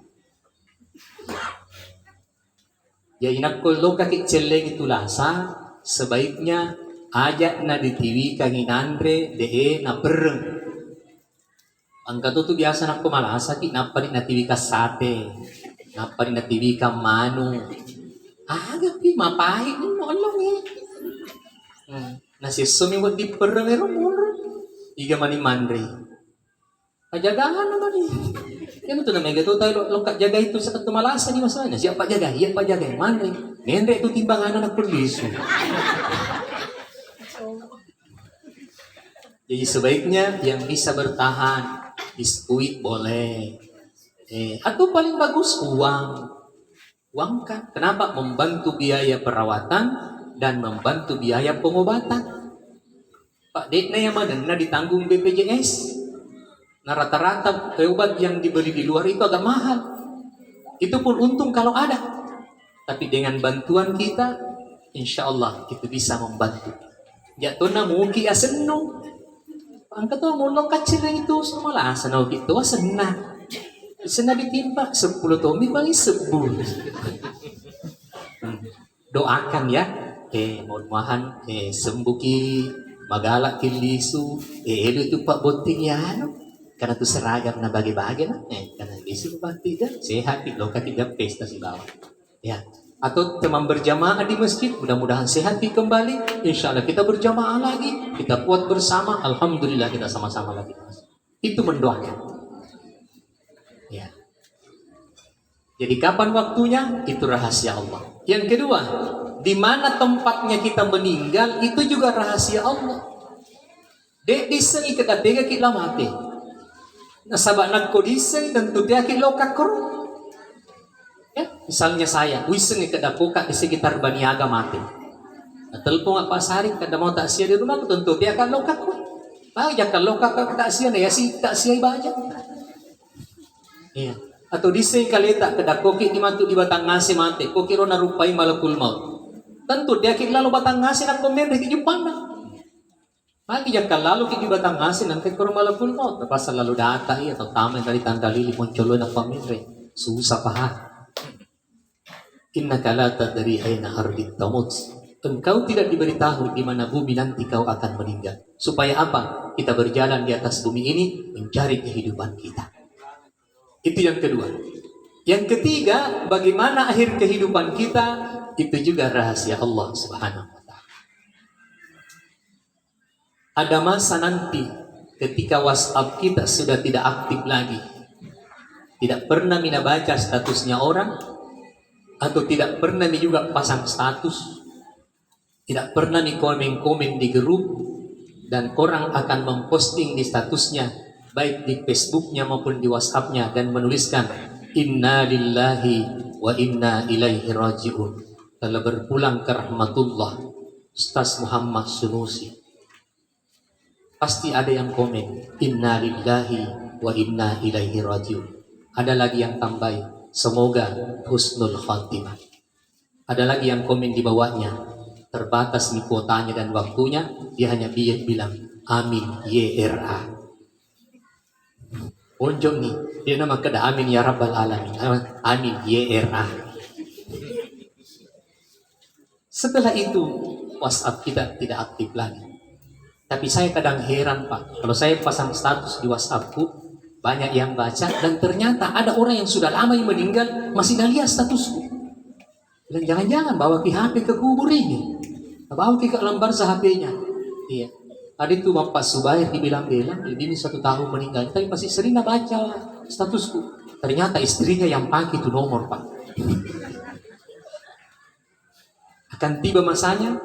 Ya inagkulo kakitseleng itulasa sebaiknya ajak na ditiwi kang inandre dee na pereng. Ang katuto biasa na kumalasa ki naparin na tiwi ka sate, naparin na tiwi ka mano. Agak pi mapahit ni nolong Nasisumi mo di pereng muna. Iga mani mandre. Pajagahan naman Yan ito na may gato tayo longkak jaga itu sa tumalasa ni masana. Siapa jaga? Iya pa jaga. Mandre. Nendre itu timbangan na nagperliso. Jadi sebaiknya yang bisa bertahan, biskuit boleh. Atau paling bagus uang. Uang kan? Kenapa? Membantu biaya perawatan dan membantu biaya pengobatan. Pak Dek na yang mana ditanggung BPJS. Nah rata-rata obat yang dibeli di luar itu agak mahal. Itu pun untung kalau ada. Tapi dengan bantuan kita, insya Allah itu bisa membantu. Jatuh na muki asenno. Ang kato mulong kacil itu semua sana gitu asena. Sena ditimpa 10 tomi bagi 10. Doakan ya. Mohon sembuki magala kilisu. Itu Pak Bunting ya karena itu seragam na bagi-bagi na. Karena lisu Pak tidak sehat lo katiga pesta si bawah. Ya. Atau teman berjamaah di masjid, mudah-mudahan sehat kembali. Insya Allah kita berjamaah lagi, kita kuat bersama. Alhamdulillah kita sama-sama lagi. Itu mendoakan. Ya. Jadi kapan waktunya? Itu rahasia Allah. Yang kedua, di mana tempatnya kita meninggal itu juga rahasia Allah. Dek diseng ikatega kita mati. Nasabak nagkodiseng tentu dia kilokak koro. Ya, misalnya saya, wiseng ikadapuka di sekitar Baniaga mati. Telepon apa saring kada mau tak sia di rumah tentu dia akan lokak ko. Baja kalau kakak tak sia na ya si tak sia baja. Iya. Atau diseng kaleta kada koki di mantu di Batangas mati. Koki ro narupai malakul maut. Tentu dia lalu Batangas nak komen di Jepang. Magi jaka lalu kiki Batangas nang kay kuro malakul maut. Tapos lalu data iya atau tama dari tanda lili moncolo na pamilya. Susah pa ha. Innaka la tadri aina ardit tamut. Engkau tidak diberitahu di mana bumi nanti kau akan meninggal. Supaya apa? Kita berjalan di atas bumi ini mencari kehidupan kita. Itu yang kedua. Yang ketiga, bagaimana akhir kehidupan kita, itu juga rahasia Allah Subhanahu wa Ta'ala. Ada masa nanti ketika WhatsApp kita sudah tidak aktif lagi. Tidak pernah mina baca statusnya orang, atau tidak pernah mi juga pasang status, tidak pernah mi komen-komen di grup, dan orang akan memposting di statusnya, baik di Facebooknya maupun di WhatsAppnya, dan menuliskan Inna lillahi wa inna ilaihi raji'un, telah berpulang ke rahmatullah Ustaz Muhammad Sunusi. Pasti ada yang komen Inna lillahi wa inna ilaihi raji'un. Ada lagi yang tambah semoga husnul khatimah. Ada lagi yang komen di bawahnya, terbatas nih kuotanya dan waktunya, dia hanya bilang amin YRA. Onjong nih, dia nama kada amin ya rabbal alamin, amin YRA. Setelah itu WhatsApp kita tidak aktif lagi. Tapi saya kadang heran Pak, kalau saya pasang status di WhatsAppku, banyak yang baca, dan ternyata ada orang yang sudah lama yang meninggal masih dah lihat statusku. Dan jangan-jangan bawa ke HP ke kubur ini, bawa ke lembar HP-nya. Iya. Ada itu Bapak Subair dibilang-bilang, ini 1 tahun meninggal, tapi masih sering baca statusku. Ternyata istrinya yang pakai itu nomor Pak. Akan tiba masanya,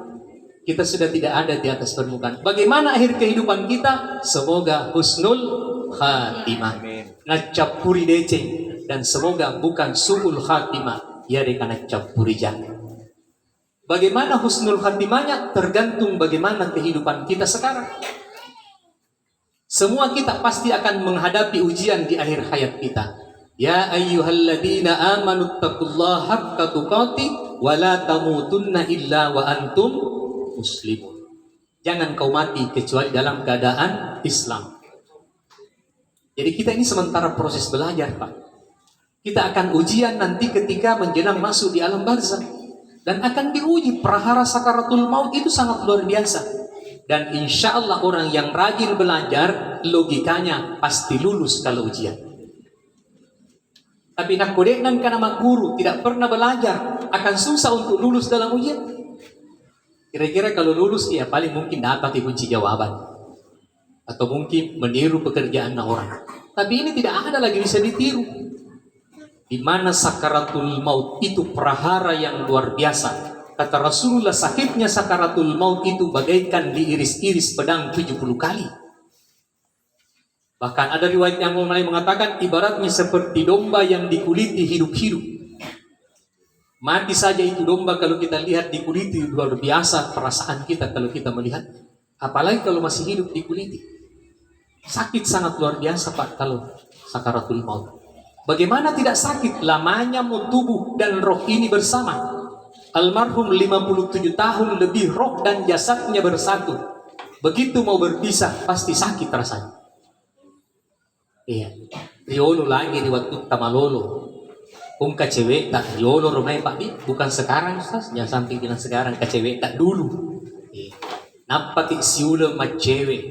kita sudah tidak ada di atas permukaan. Bagaimana akhir kehidupan kita? Semoga husnul khatimah. Ngacapuri deceng. Dan semoga bukan su'ul khatimah. Ya deka ngacapuri jangan. Bagaimana husnul khatimahnya? Tergantung bagaimana kehidupan kita sekarang. Semua kita pasti akan menghadapi ujian di akhir hayat kita. Ya ayyuhalladzina amanu taqullaha haqqa tuqatih wa la tamutunna illa wa antum muslimun. Jangan kau mati kecuali dalam keadaan Islam. Jadi kita ini sementara proses belajar Pak. Kita akan ujian nanti ketika menjelang masuk di alam barzakh. Dan akan diuji, prahara sakaratul maut itu sangat luar biasa. Dan insya Allah orang yang rajin belajar, logikanya pasti lulus kalau ujian. Tapi nak kodeknan karena guru tidak pernah belajar, akan susah untuk lulus dalam ujian. Kira-kira kalau lulus ya paling mungkin dapat kunci jawaban. Atau mungkin meniru pekerjaan orang. Tapi ini tidak ada lagi bisa ditiru. Di mana sakaratul maut itu prahara yang luar biasa. Kata Rasulullah, sakitnya sakaratul maut itu bagaikan diiris-iris pedang 70 kali. Bahkan ada riwayat yang mulai mengatakan ibaratnya seperti domba yang dikuliti hidup-hidup. Mati saja itu domba kalau kita lihat dikuliti, luar biasa perasaan kita kalau kita melihat. Apalagi kalau masih hidup dikuliti. Sakit sangat luar biasa Pak kalau sakaratul maut. Bagaimana tidak sakit? Lamanya mau tubuh dan roh ini bersama. Almarhum 57 tahun lebih roh dan jasadnya bersatu. Begitu mau berpisah pasti sakit rasanya. Iya. Riolo lagi di waktu Tamalolo. Ka cewek tak riolo rumah Pak Di. Bukan sekarang Ustaz. Jangan sampai bilang sekarang ka cewek tak dulu. Iya. Napati siula ma cewek.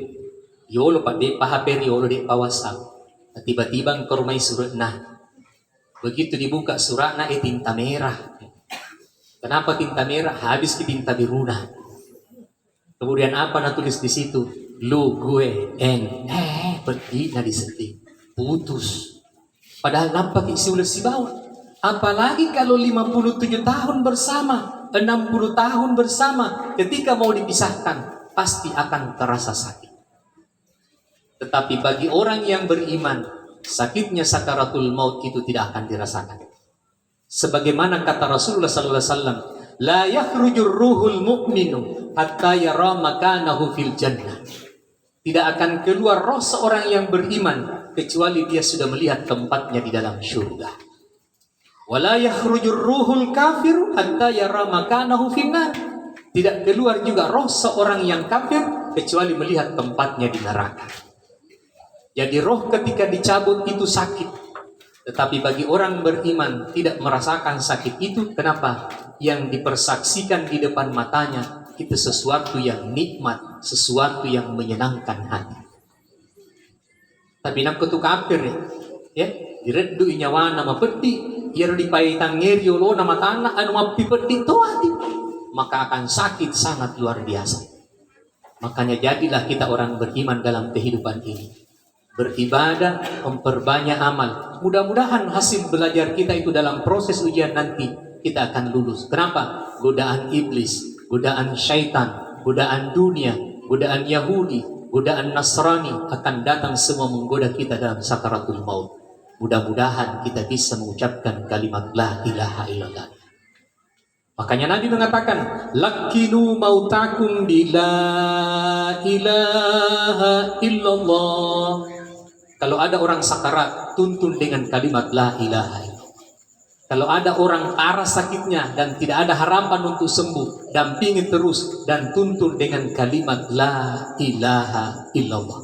Riolo Pak Di. Pahape riolo di WhatsApp. Tiba-tiba ke rumah surat nah. Begitu dibuka surat nah tinta merah. Kenapa tinta merah? Habis ke tinta biru nah. Kemudian apa nah tulis di situ? Lu gue en pergi nah disetting. Putus. Padahal nampak isi ulas si bawah. Apalagi kalau 57 tahun bersama. 60 tahun bersama, ketika mau dipisahkan pasti akan terasa sakit. Tetapi bagi orang yang beriman, sakitnya sakaratul maut itu tidak akan dirasakan. Sebagaimana kata Rasulullah sallallahu alaihi wasallam, la yakhrujur ruhul mu'minu hatta yara makanahu fil jannah. Tidak akan keluar roh seorang yang beriman kecuali dia sudah melihat tempatnya di dalam surga. Wala yakhrujur ruhul kafir hatta yara makanahu finnar. Tidak keluar juga roh seorang yang kafir kecuali melihat tempatnya di neraka. Jadi roh ketika dicabut itu sakit. Tetapi bagi orang beriman tidak merasakan sakit itu. Kenapa? Yang dipersaksikan di depan matanya itu sesuatu yang nikmat, sesuatu yang menyenangkan hati. Tapi nak ketu kafir ya, direddu nyawa nama peti, yer dipaitan ngerio lo nama tanah anu mapi peti to hati, maka akan sakit sangat luar biasa. Makanya jadilah kita orang beriman dalam kehidupan ini. Beribadah, memperbanyak amal. Mudah-mudahan hasil belajar kita itu dalam proses ujian nanti kita akan lulus. Kenapa? Godaan iblis, godaan syaitan, godaan dunia, godaan Yahudi, godaan Nasrani akan datang semua menggoda kita dalam sakaratul maut. Mudah-mudahan kita bisa mengucapkan kalimat la ilaha illallah. Makanya Nabi mengatakan, lakinu mautakum bi la ilaha illallah. Kalau ada orang sakarat, tuntun dengan kalimat la ilaha illallah. Kalau ada orang parah sakitnya dan tidak ada harapan untuk sembuh, dampingi terus dan tuntun dengan kalimat la ilaha illallah.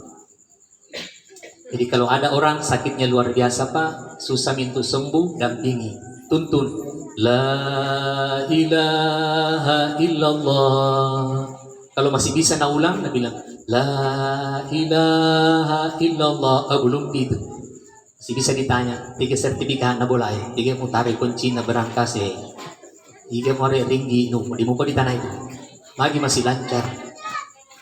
Jadi kalau ada orang sakitnya luar biasa Pak, susah minta sembuh, dampingi, tuntun la ilaha illallah. Kalau masih bisa naulang, Nabi bilang la ilaha illallah. Belum itu masih bisa ditanya, 3 sertifikat na boleh, 3 mo tarik kunci na berangkas 3 mo ringgi, di muka di tanah itu lagi masih lancar.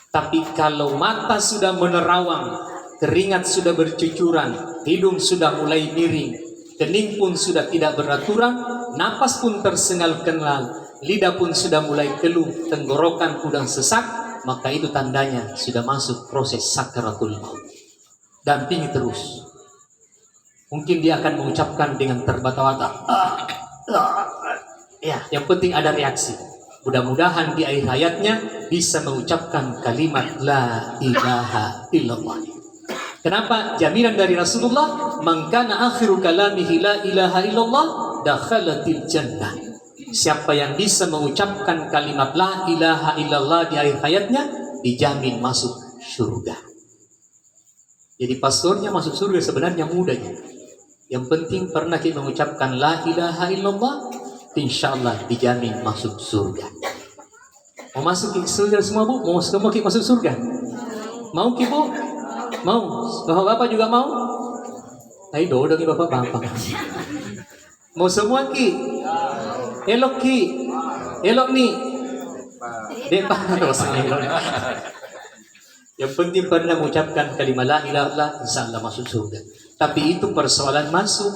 Tapi kalau mata sudah menerawang, keringat sudah bercucuran, hidung sudah mulai miring, kening pun sudah tidak beraturan, napas pun tersengal-kengal, lidah pun sudah mulai keluh, tenggorokan udang sesak, maka itu tandanya sudah masuk proses sakaratul maut. Dampingi terus. Mungkin dia akan mengucapkan dengan terbata-bata, ya, yang penting ada reaksi. Mudah-mudahan di akhir hayatnya bisa mengucapkan kalimat la ilaha illallah. Kenapa? Jaminan dari Rasulullah, man kana akhiru kalamihi la ilaha illallah dakhalatil jannah. Siapa yang bisa mengucapkan kalimat la ilaha illallah di akhir hayatnya, dijamin masuk surga. Jadi pastornya masuk surga sebenarnya mudahnya. Yang penting pernah kita mengucapkan la ilaha illallah, insyaallah dijamin masuk surga. Mau masuk ke surga semua Bu? Mau semua kita masuk surga? Mau ki Bu? Mau? Bapak juga mau? Ayo dodong bapak-bapak. Mau semua ki? Elok ki? Elok nih? Depan elok. Yang penting pernah mengucapkan kalimat la ilaha illallah, insyaallah masuk surga. Tapi itu persoalan masuk.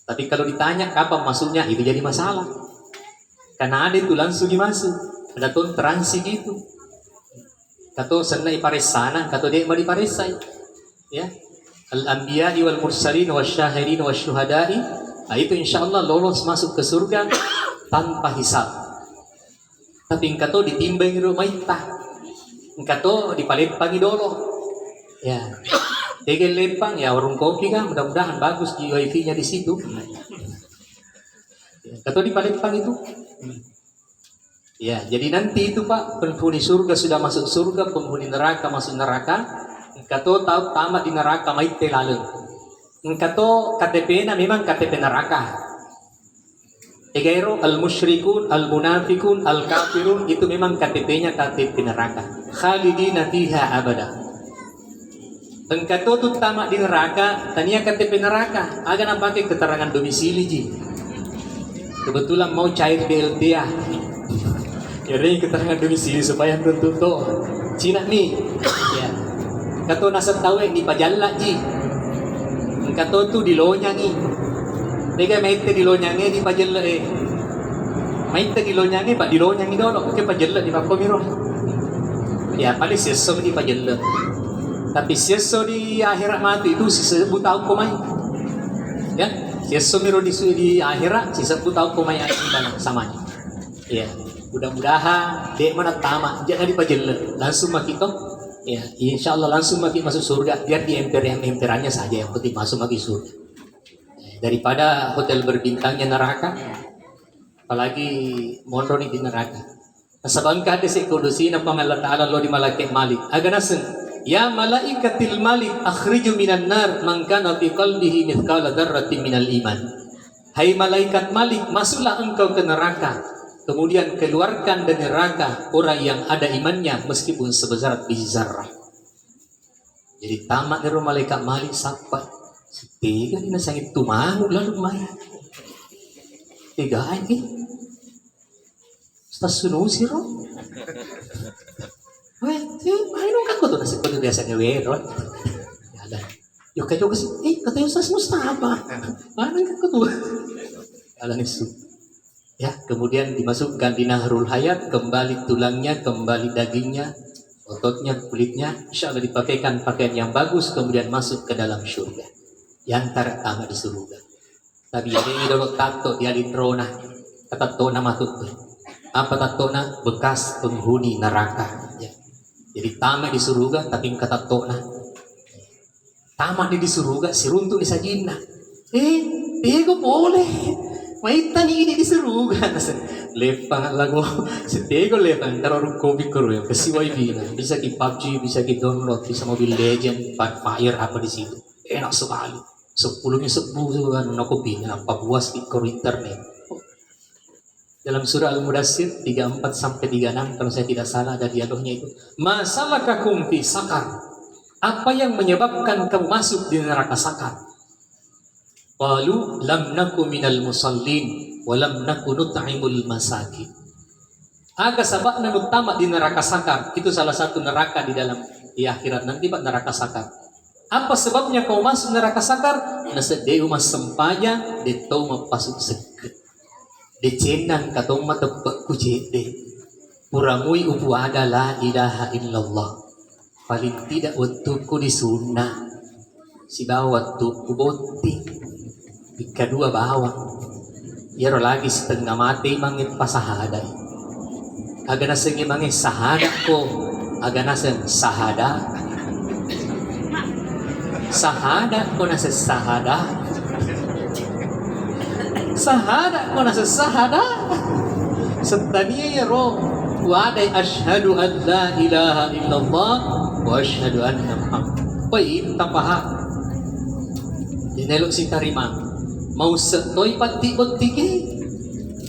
Tapi kalau ditanya kapan masuknya, itu jadi masalah. Karena ada itu langsung dimasuk. Ada tuh transi gitu. Kato senai paresana, kato dia mari paresai. Ya. Al-anbiya wal mursalin wasyahirin wasyuhada'i. Nah, itu insyaallah lolos masuk ke surga tanpa hisab. Tapi kato ditimbang rumah itah. Kato dipalepangi dolo. Ya. Tegel lempang ya warung kopi kan, mudah-mudahan bagus di wifi-nya di situ. Atau di Palembang itu. Ya, jadi nanti itu Pak, penghuni surga sudah masuk surga, penghuni neraka masuk neraka. Engkau tahu tamat di neraka maite lalu. Engkau KTP-nya memang KTP neraka. Egairo al-musyrikun, al-munafikun, al-kafirun itu memang KTP-nya KTP neraka. Khalidina fiha abada. Engkau tuh tamat di neraka, tania KTP neraka, agak pakai keterangan domisili ji. Kebetulan mau cair BLTA, jadi keterangan domisili supaya tentu tuh Cina nih, ya. Engkau nasab tahu di Pajalla ji, engkau tuh di Lonyang nih, mereka maite di Lonyangnya di Pajalla May tagilonya ni Pak dilonya ni dolo ke pajella di Pak Komiro. Ya paling seso di pajella. Tapi seso di akhirat mati itu sisa tahu komai. Ya, seso miro di akhirat sisa tahu komai ada di mana samanya. Ya, mudah-mudahan dek mana tamat jangan di pajella langsung makito. Ya, insya Allah langsung masuk surga. Biar di emperannya saja yang penting masuk surga. Daripada hotel berbintangnya neraka, apalagi mondoni di neraka. Sabangka de se kudusi na pamela taala lo di malaikat malik. Aganasen ya malaikatil malik akhriju minan nar man kana fi qalbihi mithqala dzarratin minal iman. Hai malaikat malik, masuklah engkau ke neraka. Kemudian keluarkan dari neraka orang yang ada imannya meskipun sebesar biji zarah. Jadi tamat dari malaikat malik sampai tiga ini sangit tumangu lalu maya. Tiga ini. Stasiun siro. Weh, mainong kako to nasi kudu biasa ngewero. Ada. Yo kayo kasi katayo sa Mustafa. Manang kako to. Alam isu. Ya, kemudian dimasukkan di Nahrul Hayat, kembali tulangnya, kembali dagingnya, ototnya, kulitnya, insya Allah dipakaikan pakaian yang bagus, kemudian masuk ke dalam surga. Yang terutama di surga. Tapi ini dulu tato di alitrona, tato nama tuh. Apa tatona? Bekas penghuni neraka. Ya. Jadi tamat di surga, tapi kata tona. Tamat di surga, siruntuk di sajina. Tego boleh. Maitan ini di surga. Lepang lagu, setego lepang. Taruh kopi kru ya, kesiwai bina. Bisa di PUBG, bisa di download, bisa Mobile Legend, Fire apa di situ. Enak sekali. 10-nya 10 kan aku bina. Apa buas di internet. Dalam surah Al-Mudassir 34 sampai 36 kalau saya tidak salah ada dialognya itu. Masalakakum fi sakar. Apa yang menyebabkan kamu masuk di neraka sakar? Qalu lam naku minal musallin wa lam naku nut'imul masakin. Aga sababna utama di neraka sakar. Itu salah satu neraka di dalam di akhirat nanti Pak, neraka sakar. Apa sebabnya kau masuk neraka sakar? Nasadeu mas sempanya de tau mapasuk seket. Decenang katong matebak ku jede. Puramui upu ada la ilaha illallah. Paling tidak waktuku di sunnah. Si bawa waktuku boti. Ika dua bawang. Yaro lagi setengah mati mangit pasahadai. Aga nasengi mangit sahada ko. Aga nasen sahada. Sahada ko nasa sahada. Sahada ko nasa sahada. Setaniya ya roh. Wadai ashadu an la ilaha illallah wa ashadu anna Muhammad. Pay tapaha. Dinelok si Tarimang. Mau setoy pati botike.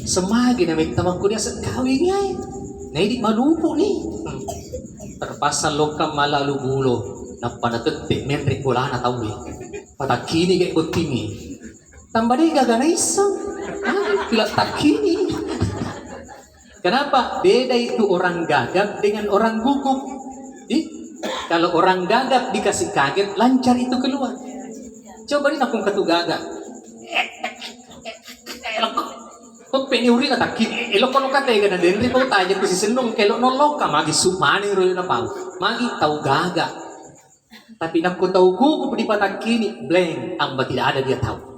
Semagi na may tamang ko niya sa kawin niya. Naidik malupo ni. Terpasal lokam malalubulo. Napanatetik mentrik wala na tawi. Patakini kay botingi. Tambah dia gagana isang. Bila takini. Kenapa? Beda itu orang gagap dengan orang gugup. Kalau orang gagap dikasih kaget, lancar itu keluar. Coba ini aku katu gagap. Kok peniuri na takini. Elok ko kata ya, dan rin ko tayo ko si senong kelo nolok ka magi sumani ro na pau. Magi tahu gagap. Tapi naku tahu gugup di patakini, blank, ang ba tidak ada dia tahu.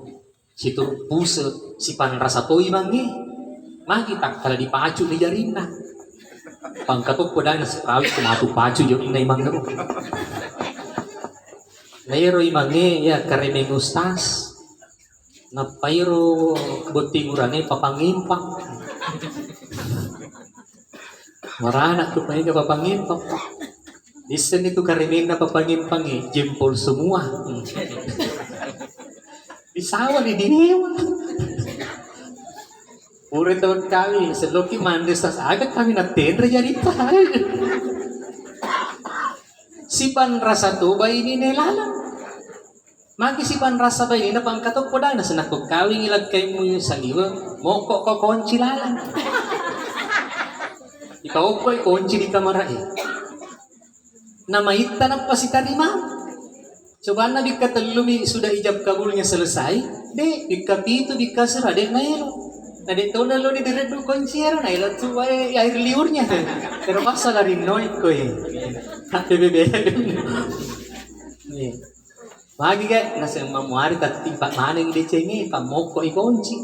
Situ puse si panrasa toy mangi magi tak kala dipacu ni jarina pangkatok ko dahil na sekali kumatu pacu yung inay mangero nayro imangi ya karimeng ustas na payro botingurane papangimpang marana ko pa yung papangimpang listen itu karimeng na papangimpang jempol semua Isawa ni diniwa. Puri tahun kami, seloki mandes tas agak kami na tendre jadi tayo. Sipan rasa to ba ini nelala. Magi sipan rasa ba ini na pangkatok po na sanakog kawing ilag kay mo yung saliwa, moko ko konchi lalan. Ikaw ko ay konchi di kamara Namaita ng pasitarima. Coba na bika talumi sudah ijab kabulnya selesai, dek bika pitu bika serade naero. Na dito na lo ni direto konsiero na ilo tu air liurnya. Pero pasal rin noy ko eh. Happy bebe. Magi ka nasa mamuari tatimpa manang ilecengi pamoko ikonci.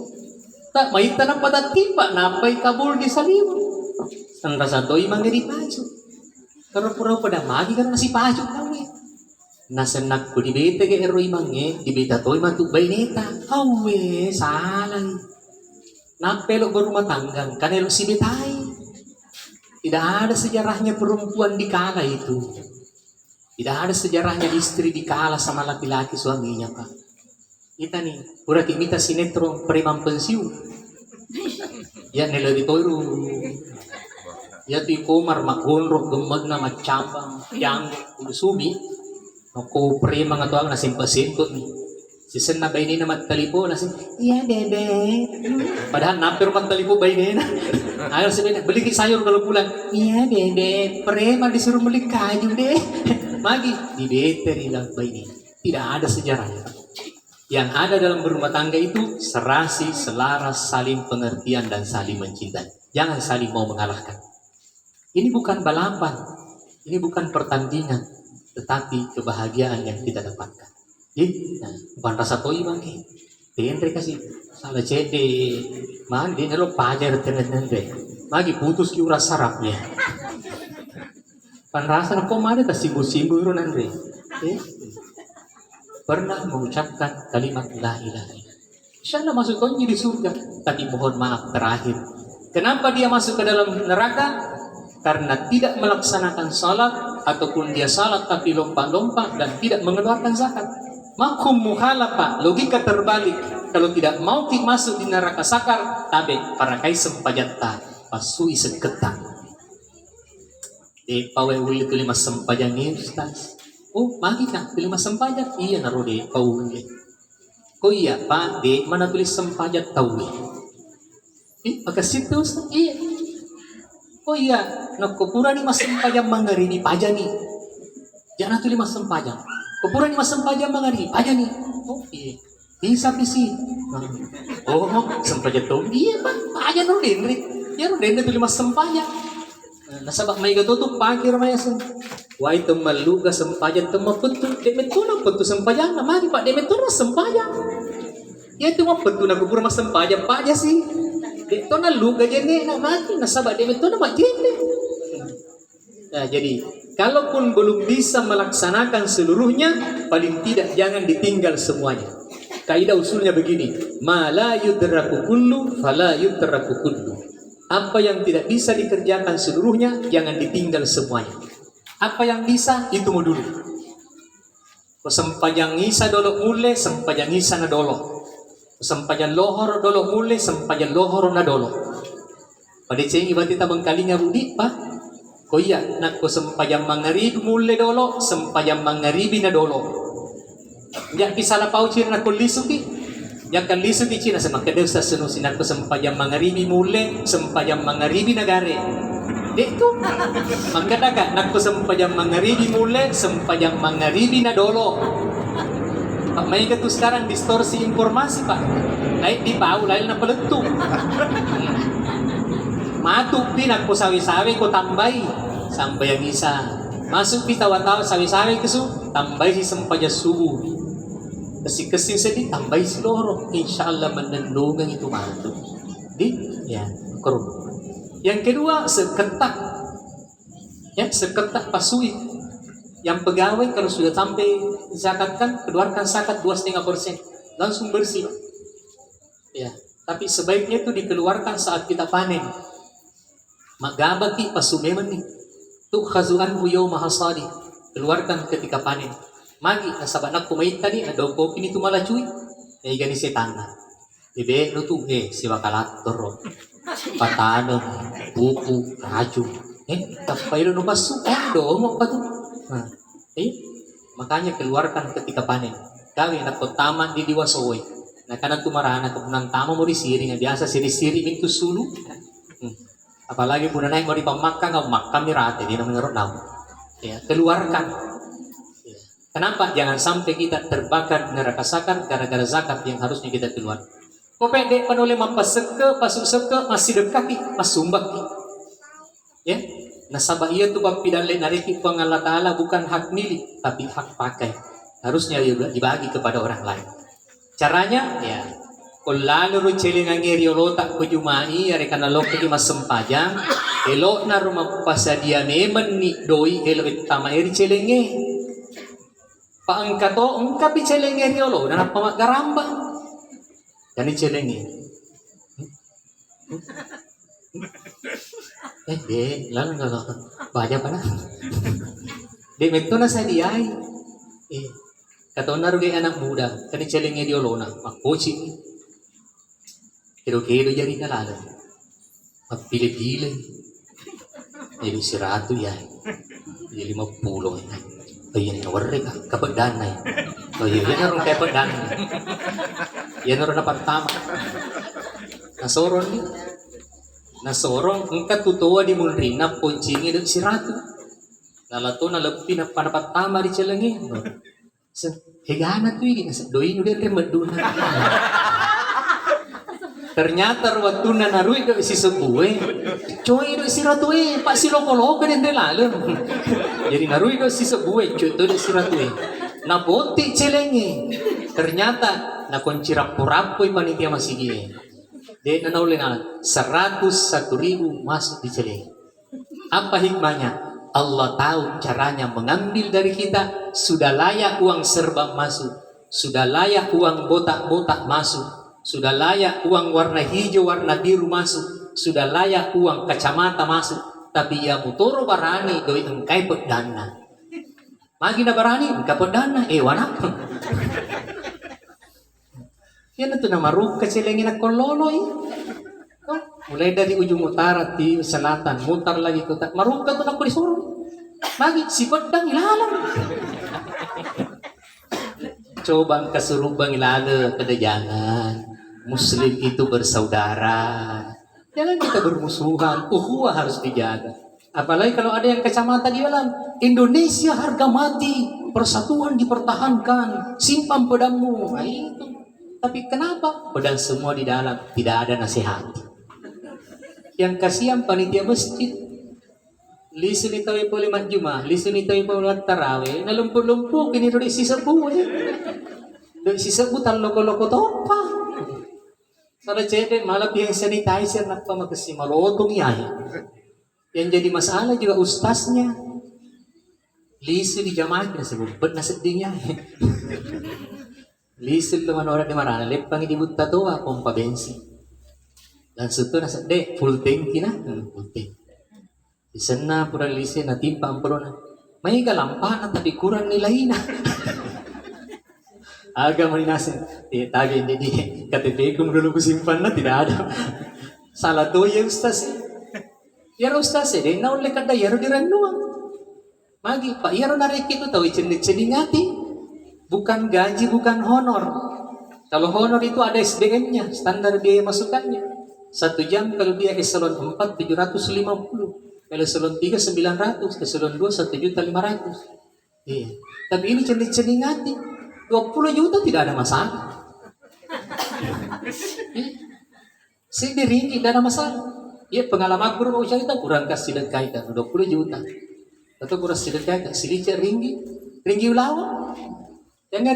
Tak may tanang patatimpa napay kabul di salimu. Ang rasa doy mangeri paju. Pero pura pada magi kan nasi paju kawe. Nasa nakko di bete ke eroy mange di beta toy matu baineta. Awe salang. Napelo berumah tanggang kanelo si betai. Tidak ada sejarahnya perempuan dikala itu. Tidak ada sejarahnya istri dikala sama laki-laki suaminya, Pak. Kita nih, pura kita sinetron preman pensiun. Ya nelo ditoiru. Ya tu komar magonro gemeg na macambang yang sumi. Ako preman atau ang nasimpa-simpot nih. Sisen na bayi na magtalipo na iya bebe. Padahal nampir magtalipo bayi na. Ayaw sabihin, beli sayur kalau pulang. Iya bebe, preman disuruh beli kayu deh. Magi, di bete nilang bayi. Tidak ada sejarahnya. Yang ada dalam berumah tangga itu serasi, selaras, saling pengertian dan saling mencintai. Jangan saling mau mengalahkan. Ini bukan balapan, ini bukan pertandingan, tetapi kebahagiaan yang kita dapatkan. Nah, bukan rasa toy bang eh. Tenre kasih salah cede, mandi nelo pajar tenre. Magi putus ki uras sarapnya. Pan rasa na komade tas simbu-simbu ro nanre. Pernah mengucapkan kalimat la ilaha illallah. Insyaallah masuk konji di surga, tapi mohon maaf terakhir. Kenapa dia masuk ke dalam neraka? Karena tidak melaksanakan salat ataupun dia salat tapi lompat-lompat dan tidak mengeluarkan zakat. Makum muhalapa, logika terbalik. Kalau tidak mau masuk di neraka sakar, tabe para kai sempajatta, pasui seketak. Pawe uli tu lima sempajang ni ustaz. Oh, magi ka, tu lima sempajat. Iya naruh de pauli. Ko iya pak, de mana tulis sempajat tahu. Maka situ ustaz. Iya. Oh iya, nakupura ni mas sempajang mangari ni pajani. Jangan tulis mas sempajang. Kupura ni mas sempajang mangari pajani. Oh iya. Bisa pisi. Oh, sempajat tahu. Iya pak, pajan naruh de. Ya naruh de tulis mas sempajang. Nasabak may gatutok pakir maya sen. Wai temaluga sempajang temapetu demetuna petu sempajang mari pak demetuna sempajang. Ya itu mah petu na kubur mas sempajang pak aja sih. Detona luga jene na mati nasabak demetuna mak jene. Nah, jadi kalaupun belum bisa melaksanakan seluruhnya, paling tidak jangan ditinggal semuanya. Kaidah usulnya begini, ma la yudraku kullu fala yudraku kullu. Apa yang tidak bisa dikerjakan seluruhnya, jangan ditinggal semuanya. Apa yang bisa, itu mau dulu. Sempajang isa dolok mule, sempajang isa na dolok. Sempajang lohor dolok mule, sempajang lohor na dolok. Pada ceng iba kita bengkalinga budi, Pak. Ko iya, nak ko sempajang mangarib mule dolok, sempajang mangaribi na dolok. Yang kisah lapau cir na ko lisuki. Yang kan lisu di Cina sama kedeu sa sunusin ako sempajang mangaribi mule, sempajang mangaribi nagare. Dito, magkadaga, nako sempajang mangaribi mule, sempajang mangaribi na dolo. Pak may gato sekarang distorsi informasi pak. Lain di pau, lain na paletu. Matuk din ako sawi-sawi ko tambay, sampai yang isa. Masuk di tawa-tawa sawi-sawi kesu, tambay si sempajang subuh. Kasing-kasing sedih tambah si loro, insyaallah menendungan itu mantu. Ya, korum. Yang kedua seketak, ya seketak pasui. Yang pegawai kalau sudah sampai zakatkan, keluarkan zakat 2,5%, langsung bersih. Ya, tapi sebaiknya itu dikeluarkan saat kita panen. Magabaki pasumeman nih, tuh khazuan buyo mahasadi, keluarkan ketika panen. Magi nasabat nak kumait tadi ada kopi ni tu malah cuy. Gani setana. Bebe lu tu siwa kalator. Patano, buku, raju. Tapi lu pasu do mau apa tu? Makanya keluarkan ketika panen. Kami nak taman di diwasoi. Nah karena tu marana kepunan tamu mau disiring biasa siri-siri mintu sulu. Apalagi bulan naik mau dipamakan ngau makan mirate dia namanya nau. Ya keluarkan. Kenapa? Jangan sampai kita terbakar neraka sakar gara-gara zakat yang harusnya kita keluar. Ko pede panole mapaseke, pasuseke, masidekah ki, masumbak ki. Ya, nasabah iya tuh papidanle nariki ku Allah Ta'ala bukan hak milik, tapi hak pakai. Harusnya dibagi kepada orang lain. Caranya, ya, kulalo ro celingange riolo tak ko jumai, are kana lok ki masempajang, elo na rumah pasadia memen ni doi elo itama eri celenge. Paangkato, engka pi celenge riolo, na pamagaramba. Dan ini celenge. Lalu nggak banyak apa nah? Di mekto na sa diay. Kataon na rin anak muda, kani celenge di olona, makoci. Kiro-kiro jadi na lalo. Magpili-pili. Jadi 100 ya. Jadi 50 ya. Ayan, nawarri ka, kapagdan na yan. Yan na rin kapagdan na. Yan na rin napagtama. Nasoron din. Nasorong, ang katutuwa di mulri na ponchingi doon si Ratu. Nalato na lapi na panapatama di siya lang eh. Higana to eh. Doin udah remaduna. Ternyata waktu na naruy do si sebuah. Coy do si Ratu eh. Pak si loko-loko din lalo. Jadi naruy do si sebuah. Coy do si Ratu eh. Naboti celenge. Ternyata nakoncirap-purapoy panitia masih gini. Dia nanauling na 101.000 masuk di celeng. Apa hikmahnya? Allah tahu caranya mengambil dari kita. Sudah layak uang serba masuk. Sudah layak uang botak-botak masuk. Sudah layak uang warna hijau, warna biru masuk. Sudah layak uang kacamata masuk. Tapi ya mutoro barani doi engkai pedana. Magi na barani engkai pedana. Wanak. Yan ito na maruk kecilengin na kololo eh. Mulai dari ujung utara di selatan, mutar lagi ke utara. Maruk ka ito na kulisuro. Magi, si pedang ilalang. Coba ang kasurubang ilala, kada jangan. Muslim itu bersaudara. Jangan kita bermusuhan. Uhuah harus dijaga. Apalagi kalau ada yang kacamata di dalam. Indonesia harga mati. Persatuan dipertahankan. Simpan pedangmu. Nah, itu. Tapi kenapa? Pedang semua di dalam. Tidak ada nasihat. Yang kasihan panitia masjid. Lisun ito ay po 5 Juma. Lisun ito ay po 5 Tarawih. Nalumpur-lumpur. Kini doon si Sabu. Doon si Sabu. Loko-loko topa. Sada cede malah yang sanitizer nak pamakasi malotong yahe. Yang jadi masalah juga ustaznya. Lisu di jamaah na sebut na sedingnya. Lisu teman orang di marana lepang di buta to akong pabensi. Dan suto na de full tank na, full tank. Di sana pura lisu na timpa ang na. May galampahan tapi kurang nilai na. Agak malinasin, tadi ini di KTP ku dulu simpan na tidak ada. Salah tuh ya ustaz. Ya ustaz deh, naon lekat da yaro dirannuang. Magi pak yaro nareki itu tahu cenit-ceningati. Bukan gaji, bukan honor. Kalau honor itu ada SDM-nya, standar biaya masukannya. 1 jam kalau dia eselon 4 750. Kalau eselon 3 900, eselon 2 1.500.000. Iya. Tapi ini cenit-ceningati. 20 juta tidak ada masalah. Saya diringi tidak ada masalah. Ya pengalaman guru mau cerita kurang kasih dan kaitan 20 juta. Atau kurang kasih dan kaitan silica ringgi ulawa. Tiada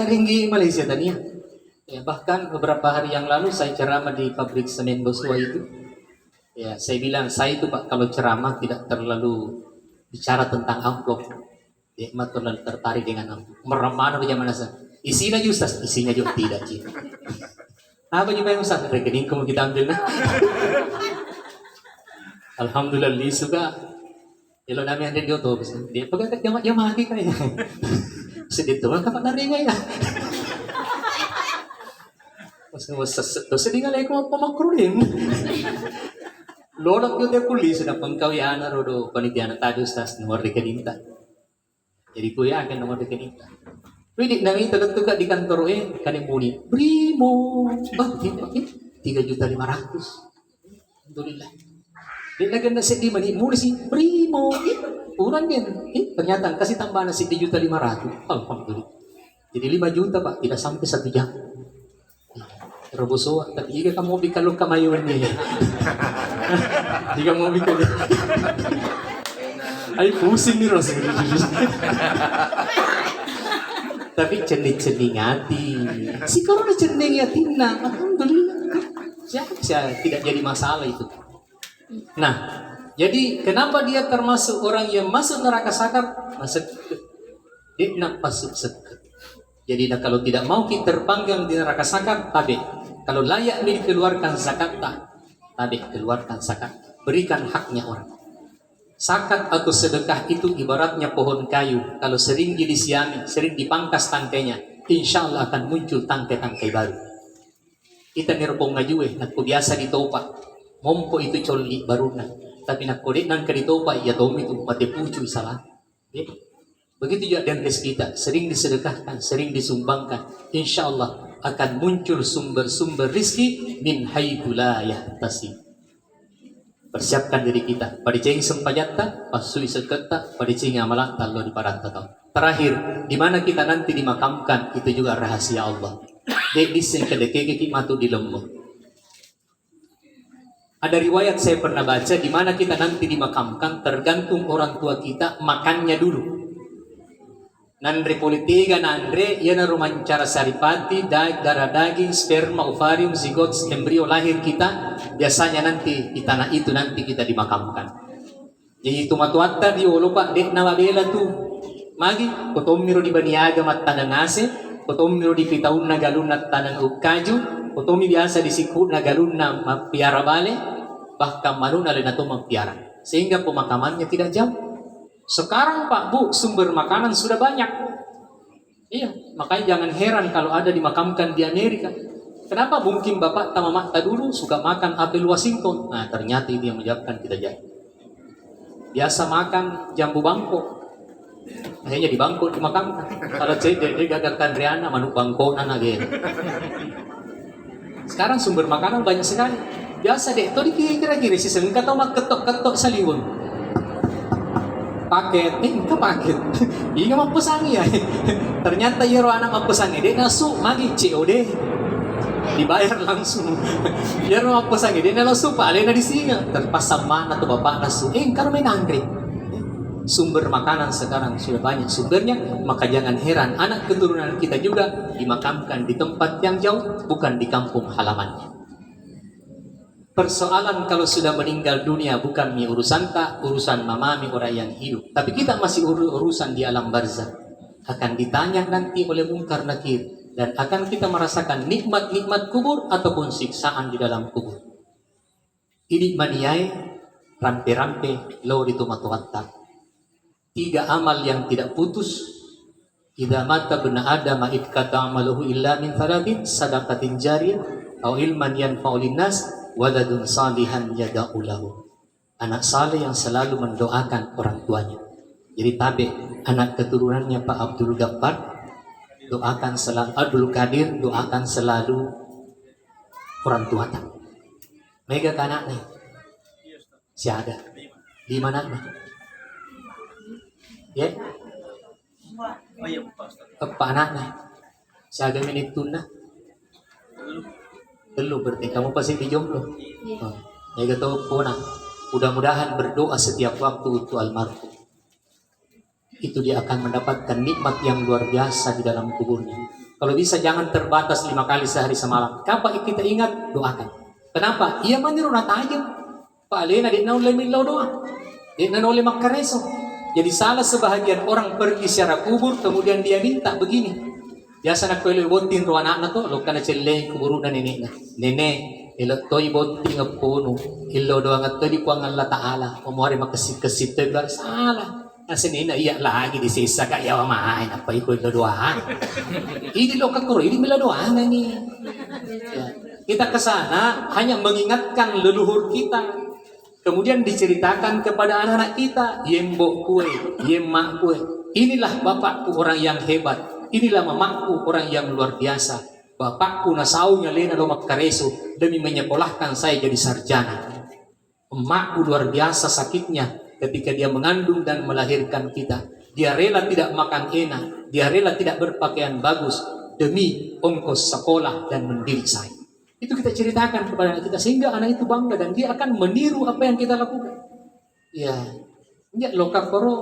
ringgi Malaysia tadi ya. Bahkan beberapa hari yang lalu saya ceramah di pabrik semen Boswa itu. Ya saya bilang saya itu Pak kalau ceramah tidak terlalu bicara tentang amplop. Dia terlalu tertarik dengan aku. Meremana ke zamanasa. Isinya Ustaz, isinya juga tidak cik. Apa juga yang Ustaz? Rekening kamu kita ambil nah. Alhamdulillah li suka. Ilo namin din dito. Dia pagkat yang mati kaya. Sedito man kapat naringay na. Sedingan lagi ko pamakrulim. Lodok yun dia kulis na pangkawiana rodo panitiana tadi Ustaz nomor rekening ta. Jadi kuya akan nomor rekening. Pwede na ito nagtuka di kantor kaning muni. Primo. Bakit? 3.500.000. Alhamdulillah. Di naganda si di mani muni si primo. Kurang din. Ternyata kasih tambahan na si 3.500.000. Alhamdulillah. Jadi 5 juta Pak, tidak sampai 1 jam. Roboso, tapi jika kamu bikalo kamayuan niya. Jika mau bikalo. Ay, pusing ni Ros. Tapi cening hati. Si corona cening hati na. Alhamdulillah. Siapa tidak jadi masalah itu. Nah, jadi kenapa dia termasuk orang yang masuk neraka sakar? Masuk dia nak masuk sekat. Jadi kalau tidak mau kita terpanggang di neraka sakar, tabe. Kalau layak dikeluarkan zakat, tabe keluarkan zakat. Berikan haknya orang. Zakat atau sedekah itu ibaratnya pohon kayu. Kalau sering disiami, sering dipangkas tangkainya, insya Allah akan muncul tangkai-tangkai baru. Kita nirpong ngajue, nakko biasa ditopa. Mompo itu coli baru na. Tapi nakko di nang kaditopa, ya tomi itu mati pucu salah. Begitu juga dengan rezeki kita, sering disedekahkan, sering disumbangkan, insya Allah akan muncul sumber-sumber rizki min haitsu la yahtasib. Persiapkan diri kita. Padicing sempajatta, pasui seketa, padicing amalan talo di paranta tau. Terakhir, di mana kita nanti dimakamkan itu juga rahasia Allah. Dek disin kedekeke matu di lembut. Ada riwayat saya pernah baca di mana kita nanti dimakamkan tergantung orang tua kita makannya dulu. Nandre politiga nandre yana rumancara saripati darah daging sperma ovarium zigot embrio lahir kita biasanya nanti di tanah itu nanti kita dimakamkan. Jadi itu matuatta di olopa dek nama bela tu magi kotomiro di baniaga mat tanang ase kotomiro di pitaun na galun na tanang ukaju kotomi biasa di siku na galun na mapiara bale bahkan malun na to mapiara sehingga pemakamannya tidak jauh. Sekarang Pak Bu, sumber makanan sudah banyak. Iya, makanya jangan heran kalau ada dimakamkan di Amerika. Kenapa mungkin Bapak Mama dulu suka makan apel Washington? Nah, ternyata itu yang menyebabkan kita jadi. Biasa makan jambu bangkok. Akhirnya di bangkok dimakamkan. Kalau dia gagalkan Riana, manuk bangkonan lagi. Sekarang sumber makanan banyak sekali. Biasa deh, tadi kira-kira si sengka atau mak ketok-ketok saliwon. Paket, enggak paket. Iya mampusangi ya. Ternyata yero anak mampusangi dia nasu magi COD. Dibayar langsung. Yero mampusangi dia nasu Pak Alena di singa. Terpasang mana tuh bapak nasu. Karena main anggrek. Sumber makanan sekarang sudah banyak sumbernya, maka jangan heran anak keturunan kita juga dimakamkan di tempat yang jauh, bukan di kampung halamannya. Persoalan kalau sudah meninggal dunia bukan urusan tak, urusan mamami orang yang hidup. Tapi kita masih urusan di alam barzakh. Akan ditanya nanti oleh Munkar Nakir. Dan akan kita merasakan nikmat-nikmat kubur ataupun siksaan di dalam kubur. Ini maniyai, rampe-rampe, lo ditumatuhatta. 3 amal yang tidak putus. Idza mata bena adama itkata amaluhu illa min thalathin sadaqatin jariyah au ilman yanfa'u linnas waladun salihan yada'u lahu. Anak saleh yang selalu mendoakan orang tuanya. Jadi tabe anak keturunannya Pak Abdul Ghaffar doakan selalu, Abdul Qadir doakan selalu orang tua tak. Mega kanaknya si ada di mana nih? Ya, apa anaknya? Si ada menit tuna. Belum berarti kamu pasti dijomblo. Ya gitu puna. Mudah-mudahan berdoa setiap waktu untuk almarhum. Itu dia akan mendapatkan nikmat yang luar biasa di dalam kuburnya. Kalau bisa jangan terbatas 5 kali sehari semalam. Kapan kita ingat doakan. Kenapa? Ia maniru natayam. Pak Alena di naule milau doa. Di naule makareso. Jadi salah sebahagian orang pergi secara kubur kemudian dia minta begini. Biasa nak koy botin ro anak na to lo kana celle kuburu na nenek na nenek ilo toy botin ngapuno ilo do ang to di ko ang Allah taala umore makasit-kasit to bar salah kasi nina iya lagi di sisa ka yawa maay na pay ko ilo doan idi lo ka ko idi mila doan ni kita ke sana hanya mengingatkan leluhur kita. Kemudian diceritakan kepada anak-anak kita, yembok kue, yemak kue. Inilah bapakku orang yang hebat. Inilah mamaku orang yang luar biasa. Bapakku nasaunya lena lo makareso demi menyekolahkan saya jadi sarjana. Emakku luar biasa sakitnya ketika dia mengandung dan melahirkan kita. Dia rela tidak makan enak. Dia rela tidak berpakaian bagus demi ongkos sekolah dan mendidik saya. Itu kita ceritakan kepada anak kita sehingga anak itu bangga dan dia akan meniru apa yang kita lakukan. Ya, enggak loka koro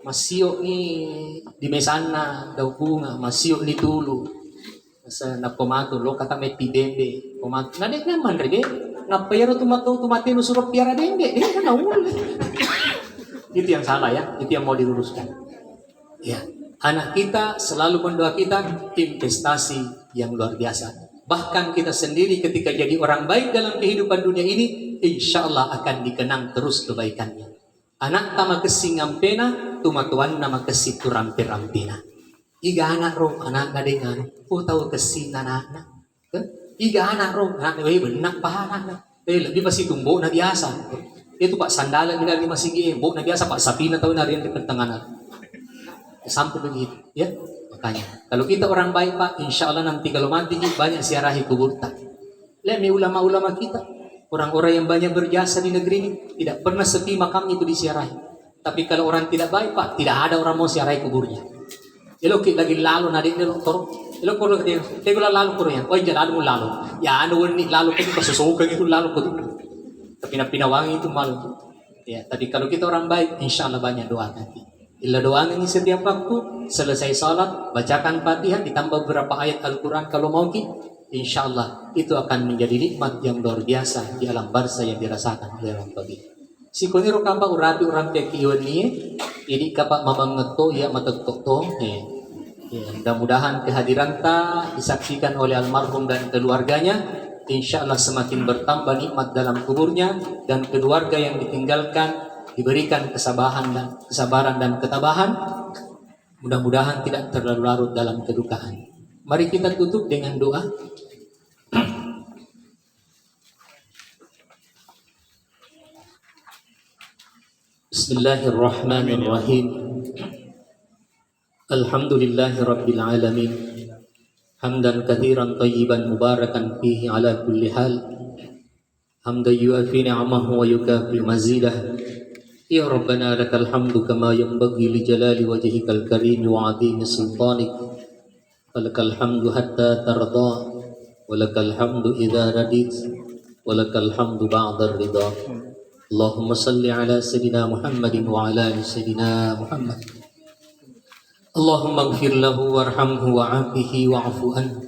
masio ni di mesana daw bunga, masio ni tulu. Sa napomato lo kata may pidembe. Pomato na din naman rege. Napayaro tumatino suruh piara dembe. Dia kan naul. Itu yang salah ya, itu yang mau diluruskan. Ya, anak kita selalu mendoa kita investasi yang luar biasa. Bahkan kita sendiri ketika jadi orang baik dalam kehidupan dunia ini, insya Allah akan dikenang terus kebaikannya. Anak tama kesingam pena, tumatuan nama kesitu rampi-rampina. Iga anak ro, anak gading ano, tahu kesin anak. Iga anak ro, anak benak pahanak. Lebih pasti tumbo na biasa. Itu pak sandalan nila lima sige, bo na biasa pak sapi na tahu na rin di pertengahan. Sampai begitu, ya. Makanya, kalau kita orang baik Pak, insya Allah nanti kalau mati banyak siarahi kubur tak. Lihat ulama-ulama kita, orang-orang yang banyak berjasa di negeri ini tidak pernah sepi makam itu disiarahi. Tapi kalau orang tidak baik Pak, tidak ada orang mau siarahi kuburnya. Elo lagi lalu nadi elo toro, elo kalau dia, tegula lalu kurunya, oh jangan lalu lalu. Ya anu ni lalu itu kesusukan itu lalu kudu. Tapi napinawangi itu malu. Ya, tapi kalau kita orang baik, insya Allah banyak doa nanti. Illa doakan ini setiap waktu, selesai salat, bacakan Fatihah, ditambah beberapa ayat Al-Quran kalau mau ki, insya Allah itu akan menjadi nikmat yang luar biasa di alam barza yang dirasakan oleh orang tadi. Si koniro kapa urapi orang tekiwan ni, ini kapa mamangeto ya matekto ya, mudah-mudahan kehadiran ta disaksikan oleh almarhum dan keluarganya, insya Allah semakin bertambah nikmat dalam kuburnya dan keluarga yang ditinggalkan diberikan kesabaran dan ketabahan. Mudah-mudahan tidak terlalu larut dalam kedukaan. Mari kita tutup dengan doa. Bismillahirrahmanirrahim. Alhamdulillahi rabbil alamin. Hamdan katsiran tayyiban mubarakan fihi ala kulli hal. Hamdan yuafi ni'amahu wa yukafi mazidah. Ya Rabbana lakal hamdu kama yanbaghi li jalali wajhikal karim wa 'azimi sultanik. Walakal hamdu hatta tarda, walakal hamdu idza radit, walakal hamdu ba'da ridha. Allahumma salli ala sayyidina Muhammadin wa ala ali sayyidina Muhammad. Allahumma ighfir lahu warhamhu wa'afihi wa'fu anhu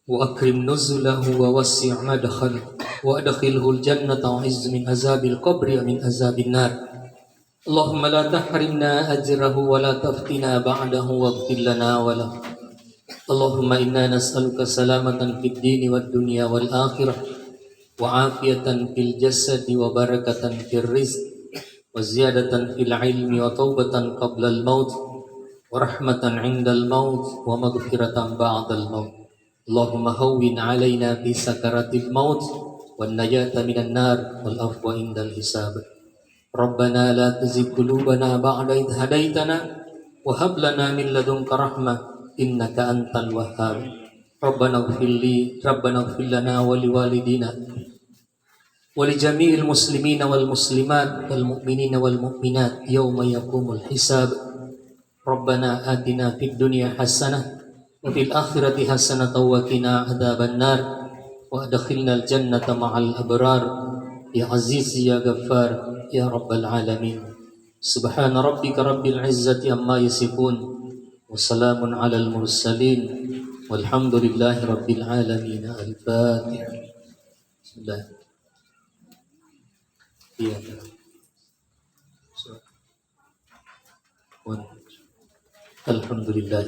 wa akrim nuzulahu wa wassi' madkhalahu wa adkhilhu al-jannata wa 'izz min azabil qabri wa min azabin nar. Allahumma la tahrimna ajrahu wa la taftina ba'dahu waghfir lana wa lahu. Allahumma inna nas'aluka salamatan fid dini wad dunya wal akhirah wa afiyatan fil jasadi wa barakatan fil rizq wa ziyadatan fil ilmi wa taubatan qabla al maut wa rahmatan 'inda al maut wa maghfiratan ba'da al maut. Allahumma hawwin 'alaina fi sakaratil maut wan najata minan nar wal afwa 'inda al hisab. Rabbana la tuzigh qulubana ba'da idh hadaitana wa hab lana min ladunka rahmah innaka antal wahhab. Rabbana ighfir lana wa liwalidina wa li jami'il muslimina wal muslimat wal mu'minina wal mu'minat yawma yaqumul hisab. Rabbana atina fid dunya hasanah wa fil akhirati hasanatan wa qina adzaban nar wa adkhilnal jannata ma'al abrar ya aziz ya ghaffar ya rabbal alamin. Subhana rabbika rabbil izzati amma yasifun wa salamun alal mursalin walhamdulillahi rabbil alamin. Al-Fatihah. Bismillah. Iya. Alhamdulillah.